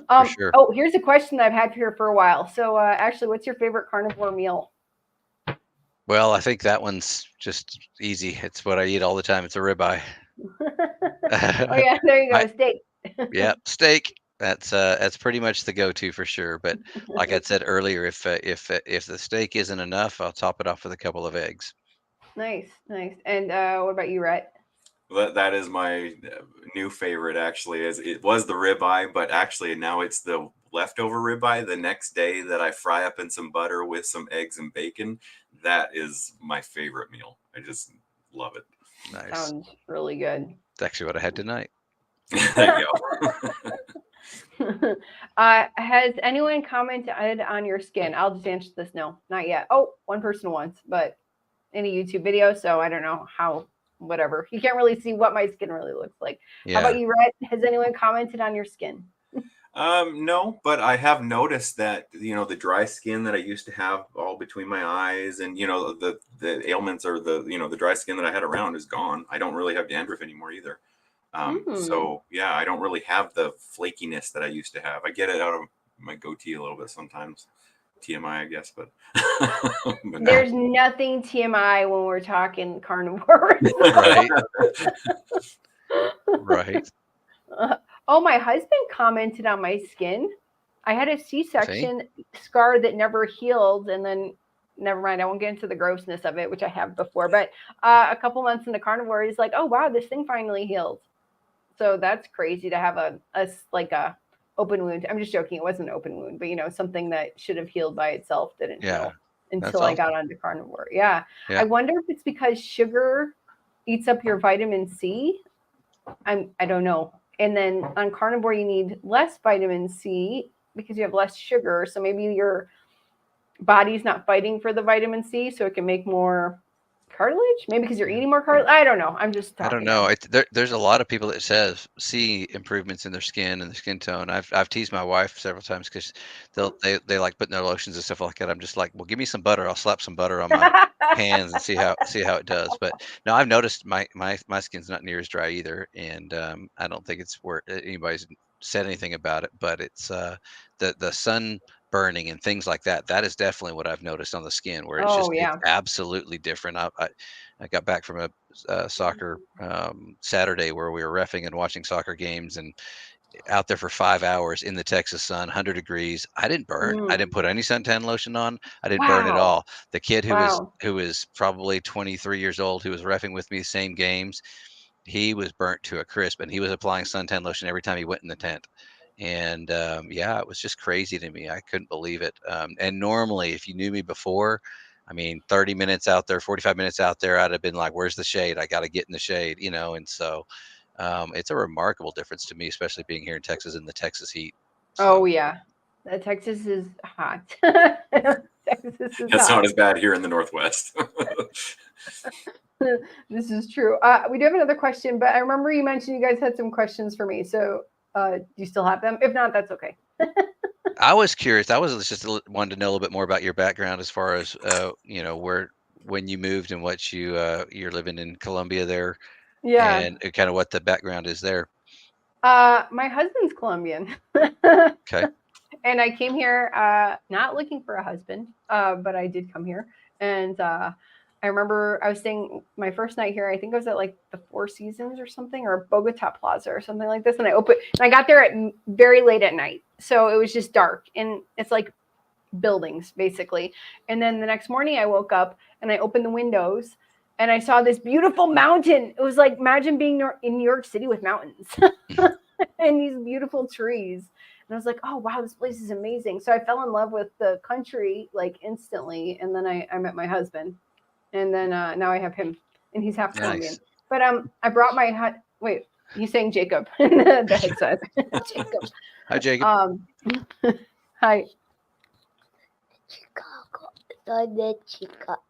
For sure. Oh, here's a question that I've had here for a while. So, Ashley, what's your favorite carnivore meal? Well, I think that one's just easy. It's what I eat all the time. It's a ribeye. Oh yeah, there you go, steak. Yeah, steak. That's pretty much the go-to for sure. But like I said earlier, if the steak isn't enough, I'll top it off with a couple of eggs. Nice, nice. And what about you, Rhett? That is my new favorite, actually. As it was the ribeye, but actually now it's the leftover ribeye the next day that I fry up in some butter with some eggs and bacon. That is my favorite meal. I just love it. Nice. Sounds really good. It's actually what I had tonight. There you go. Has anyone commented on your skin? I'll just answer this no, not yet. Oh, one person once, but in a YouTube video, so I don't know how. Whatever. You can't really see what my skin really looks like. Yeah. How about you, Rhett? Has anyone commented on your skin? No, but I have noticed that the dry skin that I used to have all between my eyes, and the ailments or the dry skin that I had around is gone. I don't really have dandruff anymore either. So yeah, I don't really have the flakiness that I used to have. I get it out of my goatee a little bit sometimes. TMI, I guess, but there's nothing TMI when we're talking carnivore. Right. Right. Oh, my husband commented on my skin. I had a C-section scar that never healed, and then never mind. I won't get into the grossness of it, which I have before. But a couple months into carnivore, he's like, "Oh wow, this thing finally healed." So that's crazy to have a open wound. I'm just joking. It wasn't an open wound, but something that should have healed by itself didn't heal until I got onto carnivore. Yeah. I wonder if it's because sugar eats up your vitamin C. I don't know. And then on carnivore, you need less vitamin C because you have less sugar. So maybe your body's not fighting for the vitamin C, so it can make more cartilage. Maybe because you're eating more cartilage. I don't know. I'm just talking. I don't know. There's a lot of people that see improvements in their skin and their skin tone. I've teased my wife several times because they like putting their lotions and stuff like that. I'm just like, well, give me some butter. I'll slap some butter on my hands and see how it does. But no, I've noticed my skin's not near as dry either, and I don't think it's where anybody's said anything about it. But it's the sun burning and things like that. That is definitely what I've noticed on the skin, where it's it's absolutely different. I got back from a soccer Saturday where we were reffing and watching soccer games and out there for 5 hours in the Texas sun, 100 degrees. I didn't burn. I didn't put any suntan lotion on. I didn't burn at all. The kid who was probably 23 years old, who was reffing with me the same games, he was burnt to a crisp, and he was applying suntan lotion every time he went in the tent. And it was just crazy to me. I couldn't believe it. And normally, if you knew me before, 30 minutes out there, 45 minutes out there, I'd have been like, where's the shade? I got to get in the shade, And so it's a remarkable difference to me, especially being here in Texas in the Texas heat. Oh yeah, Texas is hot. Texas is It's hot. not as bad here in the Northwest. This is true. We do have another question, but I remember you mentioned you guys had some questions for me. So do you still have them? If not, that's okay. I was curious. I was just wanted to know a little bit more about your background as far as when you moved and what you're living in Colombia there, Yeah. and kind of what the background is there. My husband's Colombian. Okay. And I came here not looking for a husband, but I did come here. And I remember I was staying my first night here. I think I was at like the Four Seasons or something, or Bogota Plaza or something like this. And I got there at very late at night. So it was just dark. And it's like buildings, basically. And then the next morning I woke up and I opened the windows and I saw this beautiful mountain. It was like, imagine being in New York City with mountains and these beautiful trees. And I was like, oh, wow, this place is amazing. So I fell in love with the country like instantly. And then I met my husband. And then now I have him, and he's half Colombian. Nice. But I brought my wait, he's saying Jacob. The headset. Jacob. Hi, Jacob. Hi. Chicago. Soy de Chicago.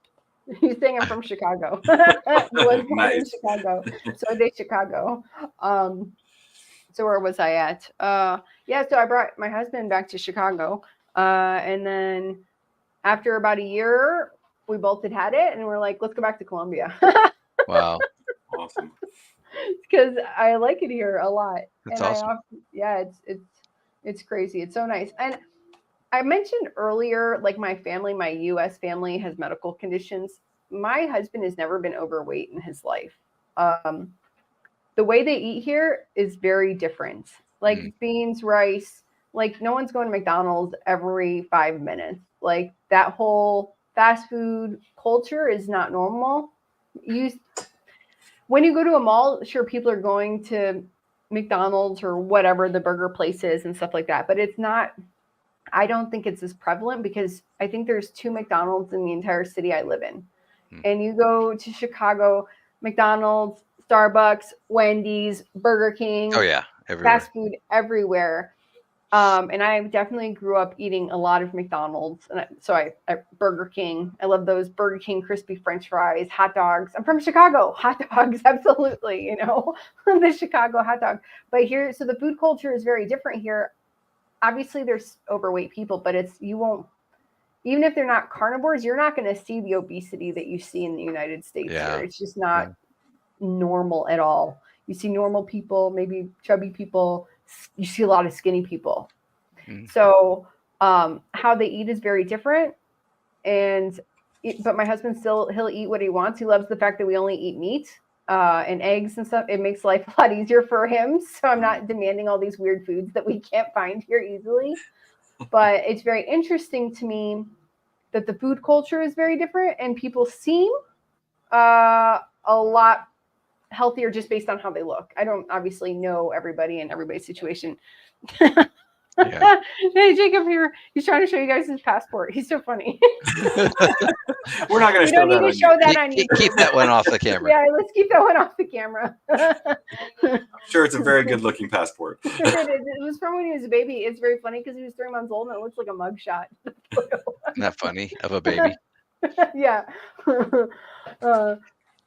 He's saying I'm from Chicago. He was born in Nice. Chicago. So de Chicago. So where was I at? Yeah, so I brought my husband back to Chicago. And then after about a year, we both had it, and we're like, let's go back to Colombia. Wow. Awesome. Because I like it here a lot. That's and awesome. It's crazy. It's so nice. And I mentioned earlier, like my U.S. family has medical conditions. My husband has never been overweight in his life. The way they eat here is very different. Like beans, rice, like no one's going to McDonald's every 5 minutes. Like that whole fast food culture is not normal. When you go to a mall, sure, people are going to McDonald's or whatever the burger place is and stuff like that, but it's not. I don't think it's as prevalent because I think there's 2 McDonald's in the entire city I live in. And you go to Chicago, McDonald's, Starbucks, Wendy's, Burger King. Oh yeah, everywhere. Fast food everywhere. And I definitely grew up eating a lot of McDonald's. And I Burger King. I love those Burger King crispy French fries, hot dogs. I'm from Chicago. Hot dogs, absolutely, the Chicago hot dog. But here, so the food culture is very different here. Obviously, there's overweight people, but even if they're not carnivores, you're not going to see the obesity that you see in the United States here. It's just not normal at all. You see normal people, maybe chubby people. You see a lot of skinny people. So how they eat is very different. But my husband he'll eat what he wants. He loves the fact that we only eat meat and eggs and stuff. It makes life a lot easier for him. So I'm not demanding all these weird foods that we can't find here easily. But it's very interesting to me that the food culture is very different and people seem a lot healthier just based on how they look. I don't obviously know everybody and everybody's situation. Yeah. Hey, Jacob here. He's trying to show you guys his passport. He's so funny. We're not going to don't need to show that on YouTube. Keep that one off the camera. Yeah, let's keep that one off the camera. I'm sure it's a very good looking passport. It was from when he was a baby. It's very funny because he was 3 months old and it looks like a mugshot. Isn't that funny of a baby? Yeah.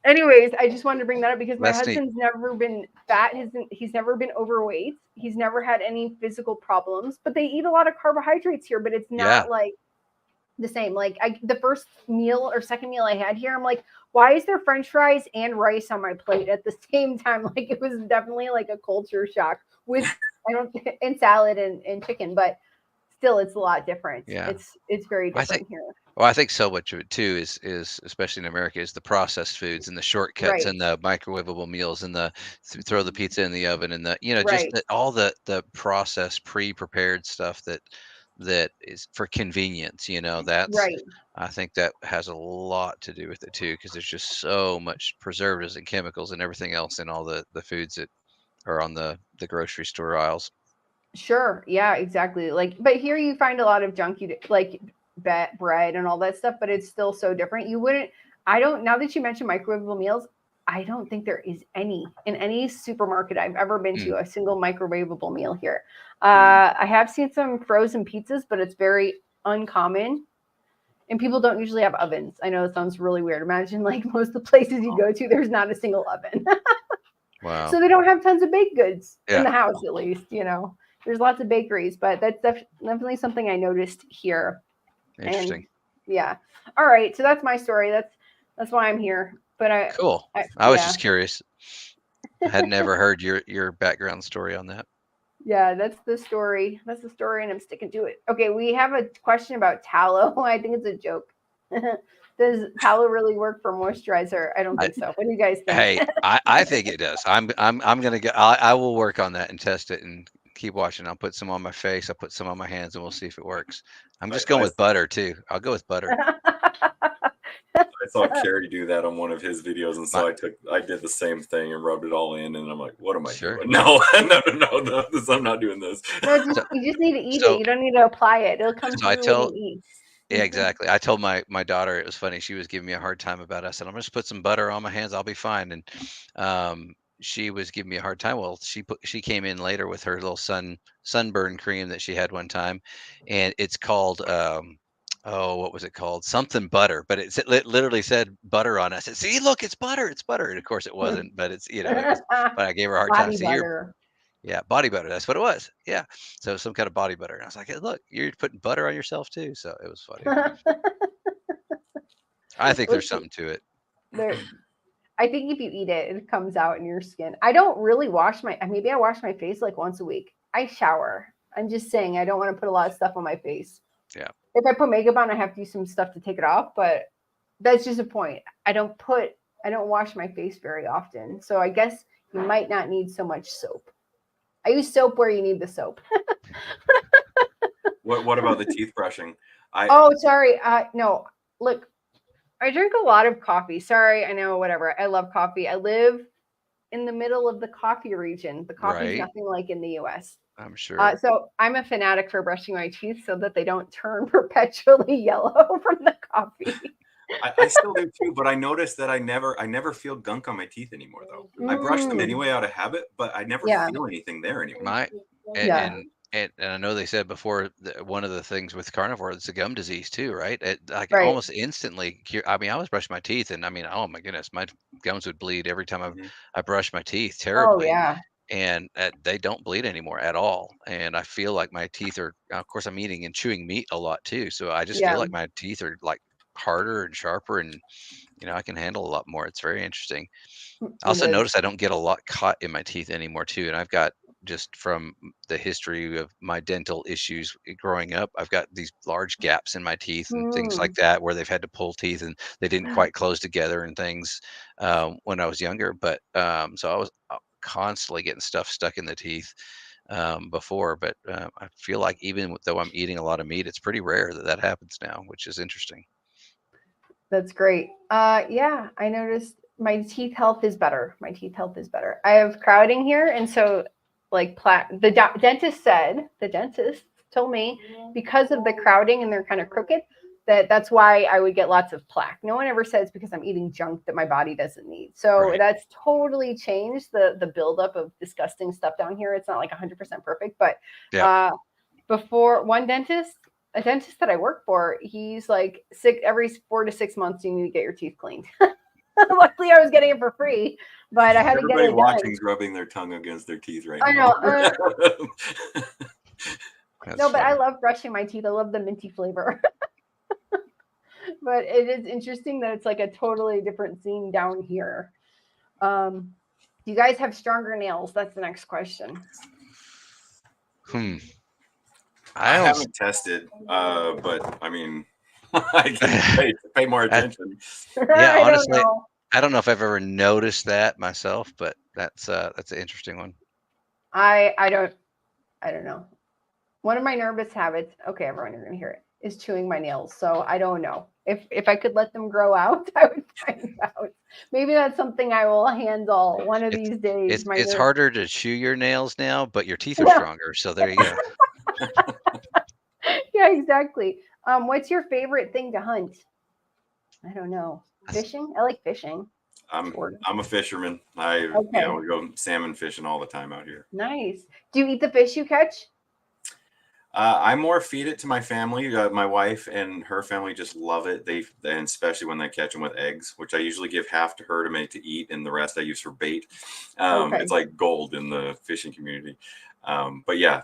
Anyways, I just wanted to bring that up because my That's neat. husband's never been fat. He's never been overweight. He's never had any physical problems, but they eat a lot of carbohydrates here, but it's not like the same. Like the first meal or second meal I had here, I'm like, why is there French fries and rice on my plate at the same time? Like it was definitely like a culture shock with and salad and chicken, but still it's a lot different. Yeah. It's very different here. Well, I think so much of it too is especially in America is the processed foods and the shortcuts and the microwavable meals and the throw the pizza in the oven and the just all the processed pre-prepared stuff that is for convenience. That's I think that has a lot to do with it too because there's just so much preservatives and chemicals and everything else in all the foods that are on the grocery store aisles. Sure. Yeah, exactly. But here you find a lot of junk, like bread and all that stuff, but it's still so different. Now that you mentioned microwavable meals, I don't think there is any in any supermarket I've ever been to, a single microwavable meal here. I have seen some frozen pizzas, but it's very uncommon. And people don't usually have ovens. I know it sounds really weird. Imagine like most of the places you go to, there's not a single oven. Wow. So they don't have tons of baked goods in the house, at least, you know. There's lots of bakeries, but that's definitely something I noticed here. Interesting. And, yeah. All right. So that's my story. That's why I'm here. But Cool. I was just curious. I had never heard your background story on that. Yeah, that's the story. That's the story, and I'm sticking to it. Okay, we have a question about tallow. I think it's a joke. Does tallow really work for moisturizer? I don't think so. What do you guys think? Hey, I think it does. I'm gonna go. I will work on that and test it and keep watching. I'll put some on my face. I'll put some on my hands, and we'll see if it works. I'm just going with butter too. I'll go with butter. I saw Carrie do that on one of his videos, and so I did the same thing and rubbed it all in, and I'm like, what am I doing? No, I'm not doing this. No, you just need to eat it. You don't need to apply it. It'll come through when you eat. Yeah, exactly. I told my daughter, it was funny. She was giving me a hard time about it. I said, I'm just put some butter on my hands. I'll be fine. And she was giving me a hard time. Well, she came in later with her little sunburn cream that she had one time, and it's called what was it called? Something butter, but it literally said butter on it. I said, see, look, it's butter. It's butter. And of course it wasn't, but it's, it was, but I gave her a hard time. See, yeah, body butter. That's what it was. Yeah. So some kind of body butter. And I was like, hey, look, you're putting butter on yourself too. So it was funny. I think there's something to it. I think if you eat it, it comes out in your skin. I don't really maybe I wash my face like once a week. I shower. I'm just saying, I don't want to put a lot of stuff on my face. Yeah. If I put makeup on, I have to use some stuff to take it off, but that's just a point. I don't wash my face very often. So I guess you might not need so much soap. I use soap where you need the soap. What about the teeth brushing? Sorry. No, look, I drink a lot of coffee. Sorry, I know, whatever. I love coffee. I live in the middle of the coffee region. The coffee is nothing like in the US. I'm sure. So I'm a fanatic for brushing my teeth so that they don't turn perpetually yellow from the coffee. I still do too, but I noticed that I never feel gunk on my teeth anymore though. I brush them anyway out of habit, but I never feel anything there anymore. And I know they said before one of the things with carnivore, it's a gum disease too, right? Almost instantly. I mean, I was brushing my teeth, and I mean, oh my goodness, my gums would bleed every time I brushed my teeth terribly. Oh yeah. And they don't bleed anymore at all. And I feel like my teeth are, of course, I'm eating and chewing meat a lot too. So I just feel like my teeth are like harder and sharper, and I can handle a lot more. It's very interesting. I also notice I don't get a lot caught in my teeth anymore too. And I've got, just from the history of my dental issues growing up, I've got these large gaps in my teeth and things like that, where they've had to pull teeth and they didn't quite close together and things when I was younger. But so I was constantly getting stuff stuck in the teeth before, but I feel like even though I'm eating a lot of meat, it's pretty rare that happens now, which is interesting. That's great. Yeah, I noticed my teeth health is better. I have crowding here, and so like the dentist told me because of the crowding and they're kind of crooked, that's why I would get lots of plaque. No one ever says because I'm eating junk that my body doesn't need. So that's totally changed the buildup of disgusting stuff down here. It's not like 100% perfect, but before a dentist that I work for, he's like every 4 to 6 months you need to get your teeth cleaned. Luckily, I was getting it for free, but I had to get it done. Everybody watching's rubbing their tongue against their teeth right now. I know. No, but I love brushing my teeth. I love the minty flavor. But it is interesting that it's like a totally different scene down here. Do you guys have stronger nails? That's the next question. I haven't tested, but I mean, I can pay more attention. Yeah, honestly, I don't know if I've ever noticed that myself, but that's an interesting one. I don't know. One of my nervous habits, okay, everyone, you're gonna hear it, is chewing my nails. So I don't know. If I could let them grow out, I would find out. Maybe that's something I will handle one of these days. It's harder to chew your nails now, but your teeth are stronger. So there you go. Yeah, exactly. What's your favorite thing to hunt? I don't know. Fishing? I like fishing. I'm a fisherman. We go salmon fishing all the time out here. Nice. Do you eat the fish you catch? I more feed it to my family. My wife and her family just love it. And especially when they catch them with eggs, which I usually give half to her to make to eat, and the rest I use for bait. It's like gold in the fishing community. But yeah,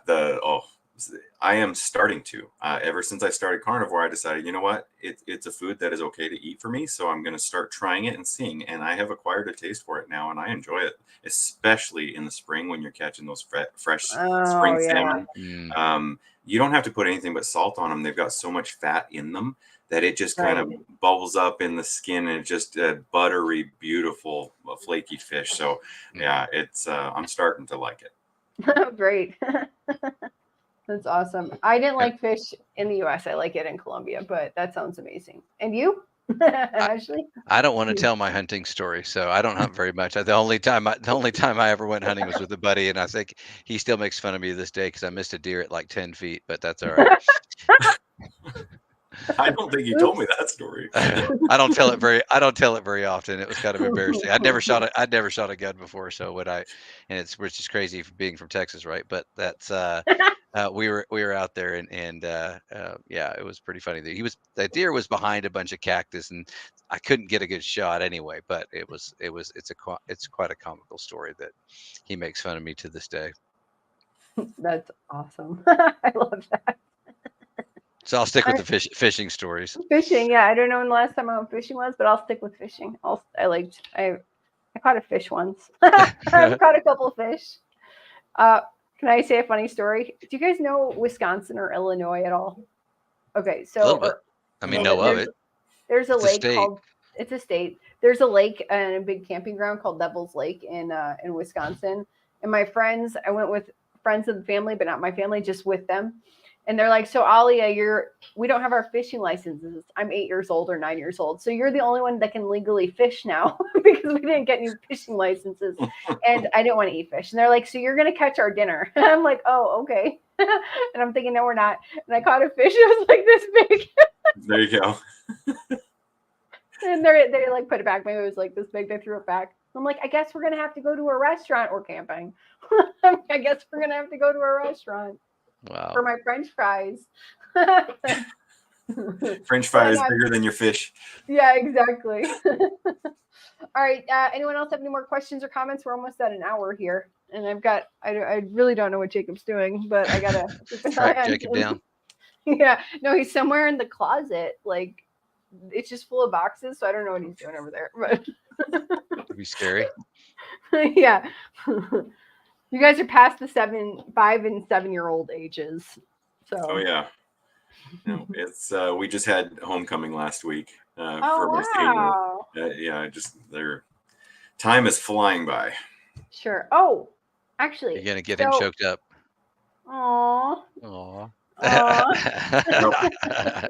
I am starting to. Ever since I started Carnivore, I decided, you know what, it's a food that is okay to eat for me. So I'm going to start trying it and seeing. And I have acquired a taste for it now, and I enjoy it, especially in the spring when you're catching those fresh spring salmon. You don't have to put anything but salt on them. They've got so much fat in them that it just kind of bubbles up in the skin, and it's just a buttery, beautiful, flaky fish. So yeah, I'm starting to like it. Great. That's awesome. I didn't like fish in the US. I like it in Colombia, but that sounds amazing. And you? Ashley? I don't want to tell my hunting story, so I don't hunt very much. The only time I ever went hunting was with a buddy, and I think he still makes fun of me to this day because I missed a deer at like 10 feet, but that's all right. I don't think you told me that story. I don't tell it very often. It was kind of embarrassing. I'd never shot a gun before, so which is crazy for being from Texas, right? But that's we were out there, and yeah, it was pretty funny. The deer was behind a bunch of cactus, and I couldn't get a good shot anyway. But it's quite a comical story that he makes fun of me to this day. That's awesome. I love that. So I'll stick with the fishing stories. Fishing, yeah. I don't know when the last time I went fishing was, but I'll stick with fishing. I caught a fish once. I've caught a couple of fish. Can I say a funny story? Do you guys know Wisconsin or Illinois at all? Okay, so a little bit. I mean, know of it. There's a lake called. It's a state. There's a lake and a big camping ground called Devil's Lake in Wisconsin. And my friends, I went with friends of the family, but not my family, just with them. And they're like, so Alia, we don't have our fishing licenses. I'm 8 years old or 9 years old. So you're the only one that can legally fish now because we didn't get new fishing licenses. And I didn't want to eat fish. And they're like, so you're going to catch our dinner. And I'm like, oh, okay. And I'm thinking, no, we're not. And I caught a fish. It was like this big. There you go. And they like put it back. Maybe it was like this big. They threw it back. I'm like, I guess we're going to have to go to a restaurant or camping. I guess we're going to have to go to a restaurant. Wow. For my French fries. French fries bigger than your fish. Yeah, exactly. All right. Anyone else have any more questions or comments? We're almost at an hour here. And I really don't know what Jacob's doing, but I got to track Jacob down. Yeah. No, he's somewhere in the closet. Like, it's just full of boxes. So I don't know what he's doing over there. But It'd be scary. Yeah. You guys are past the 5 and 7 year old ages. So. Oh yeah. No, it's we just had homecoming last week for my wow. senior. Yeah, their time is flying by. Sure. Oh, actually, you're gonna get him choked up. Aww.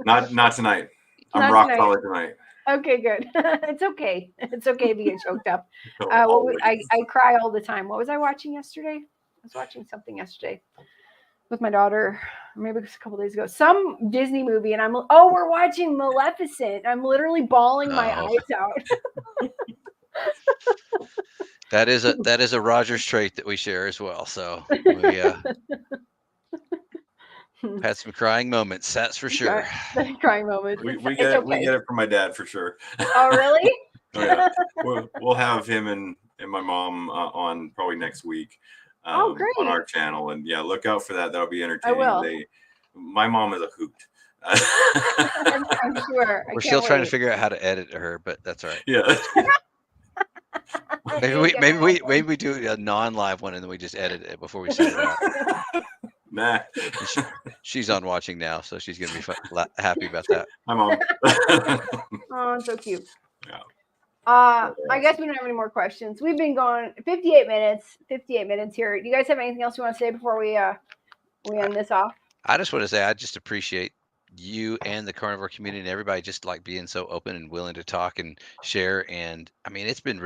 Not tonight. I'm rock solid tonight. Okay, good. It's okay. It's okay to get choked up. I cry all the time. What was I watching yesterday? I was watching something yesterday with my daughter. Maybe it was a couple days ago. Some Disney movie, and we're watching Maleficent. I'm literally bawling my eyes out. That is a Rogers trait that we share as well. So we had some crying moments, that's for sure. Crying moments. We get it from my dad for sure. Oh, really? Oh, yeah. We'll have him and my mom on probably next week. Great. On our channel, and yeah, look out for that. That'll be entertaining. I will. My mom is a hoot. I'm sure. We're still trying to figure out how to edit her, but that's all right. Yeah. maybe we do a non-live one and then we just edit it before we send it out. Nah. She's on watching now, so she's gonna be happy about that. Hi, Mom. Oh, so cute. Yeah. I guess we don't have any more questions. We've been going 58 minutes. 58 minutes here. Do you guys have anything else you want to say before we end this off? I just want to say I just appreciate you and the carnivore community and everybody just like being so open and willing to talk and share. And I mean, that's been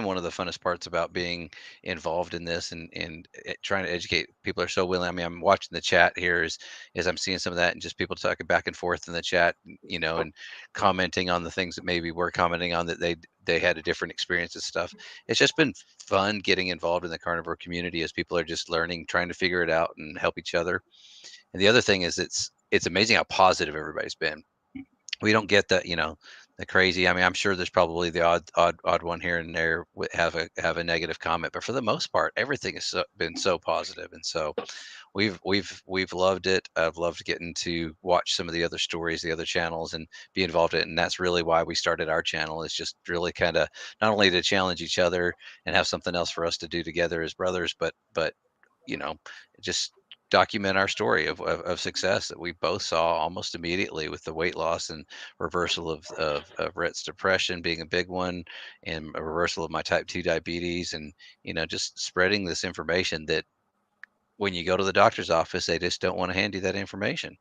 one of the funnest parts about being involved in this and trying to educate. People are so willing. I mean, I'm watching the chat here as I'm seeing some of that and just people talking back and forth in the chat, and commenting on the things that maybe we're commenting on that they had a different experience and stuff. It's just been fun getting involved in the carnivore community as people are just learning, trying to figure it out and help each other. And the other thing is it's amazing how positive everybody's been. We don't get the crazy. I mean, I'm sure there's probably the odd one here and there have a negative comment, but for the most part, everything has been so positive, and so we've loved it. I've loved getting to watch some of the other stories, the other channels, and be involved in it. And that's really why we started our channel. Is just really kind of not only to challenge each other and have something else for us to do together as brothers, but you know, just document our story of success that we both saw almost immediately with the weight loss and reversal of Rhett's depression being a big one, and a reversal of my type 2 diabetes, and just spreading this information that when you go to the doctor's office, they just don't want to hand you that information.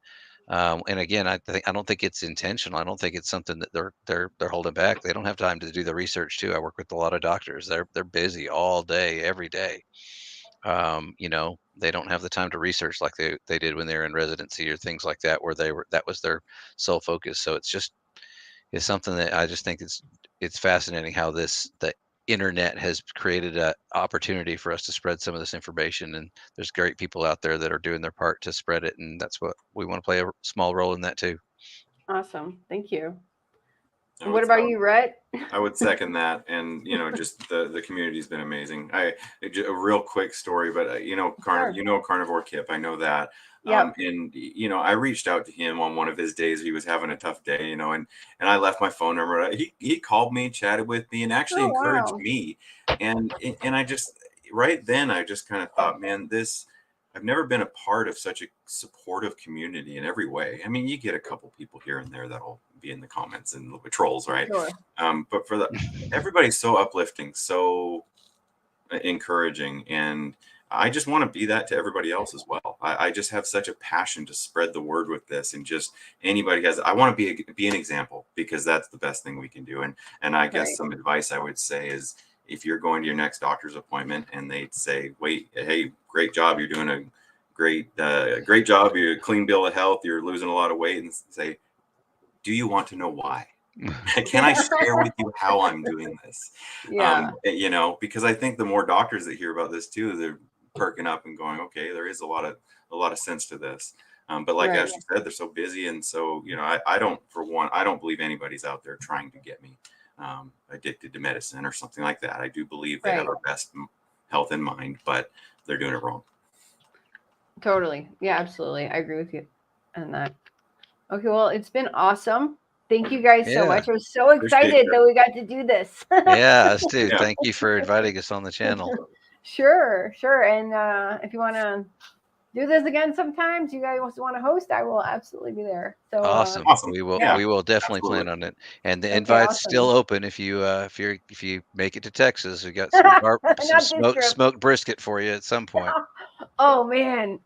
And again, I don't think it's intentional. I don't think it's something that they're holding back. They don't have time to do the research too. I work with a lot of doctors. They're busy all day, every day. They don't have the time to research like they did when they were in residency or things like that, where that was their sole focus. So it's something that I just think it's fascinating how the internet has created an opportunity for us to spread some of this information, and there's great people out there that are doing their part to spread it, and that's what we want to play a small role in that too. Awesome. Thank you. I And would what about second- you, Rhett? I would second that, and just the community's been amazing. A real quick story, but Sure. Carnivore Kip, I know that. Yep. And I reached out to him on one of his days. He was having a tough day, and I left my phone number. He called me, chatted with me, and actually Oh, encouraged wow. me. And I just right then I just kind of thought, man, I've never been a part of such a supportive community in every way. I mean, you get a couple people here and there that'll be in the comments and little bit trolls, right? Sure. But everybody's so uplifting, so encouraging, and I just want to be that to everybody else as well. I just have such a passion to spread the word with this, and just anybody has. I want to be an example, because that's the best thing we can do. And I guess Right. some advice I would say is, if you're going to your next doctor's appointment and they say, "Wait, hey, great job, you're doing a great job, you're a clean bill of health, you're losing a lot of weight," and say, "Do you want to know why? Can I share with you how I'm doing this?" Yeah. Because I think the more doctors that hear about this too, they're perking up and going, okay, there is a lot of sense to this. But like Right. as you said, they're so busy, and so I don't, for one, I don't believe anybody's out there trying to get me addicted to medicine or something like that. I do believe they have Right. our best health in mind, but they're doing it wrong. Totally. Yeah, absolutely. I agree with you on that. Okay, well, it's been awesome. Thank you guys so Yeah. much. I was so Appreciate excited that. that we got to do this. Yeah, us too. Yeah. Thank you for inviting us on the channel. Sure. And if you want to do this again sometimes, you guys want to host, I will absolutely be there. So Awesome. Awesome. We will Yeah, we will definitely absolutely. plan on it. And the Okay, invite's awesome. still open if you make it to Texas. We got some Not this trip. smoked brisket for you at some point. Oh man.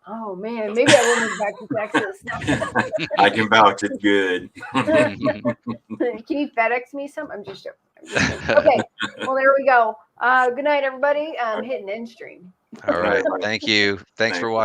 Maybe I will move back to Texas. I can vouch, it's good. Can you FedEx me some? I'm just joking. Okay. Well, there we go. Good night, everybody. I'm hitting end stream. All right. Thank you. Thanks for watching.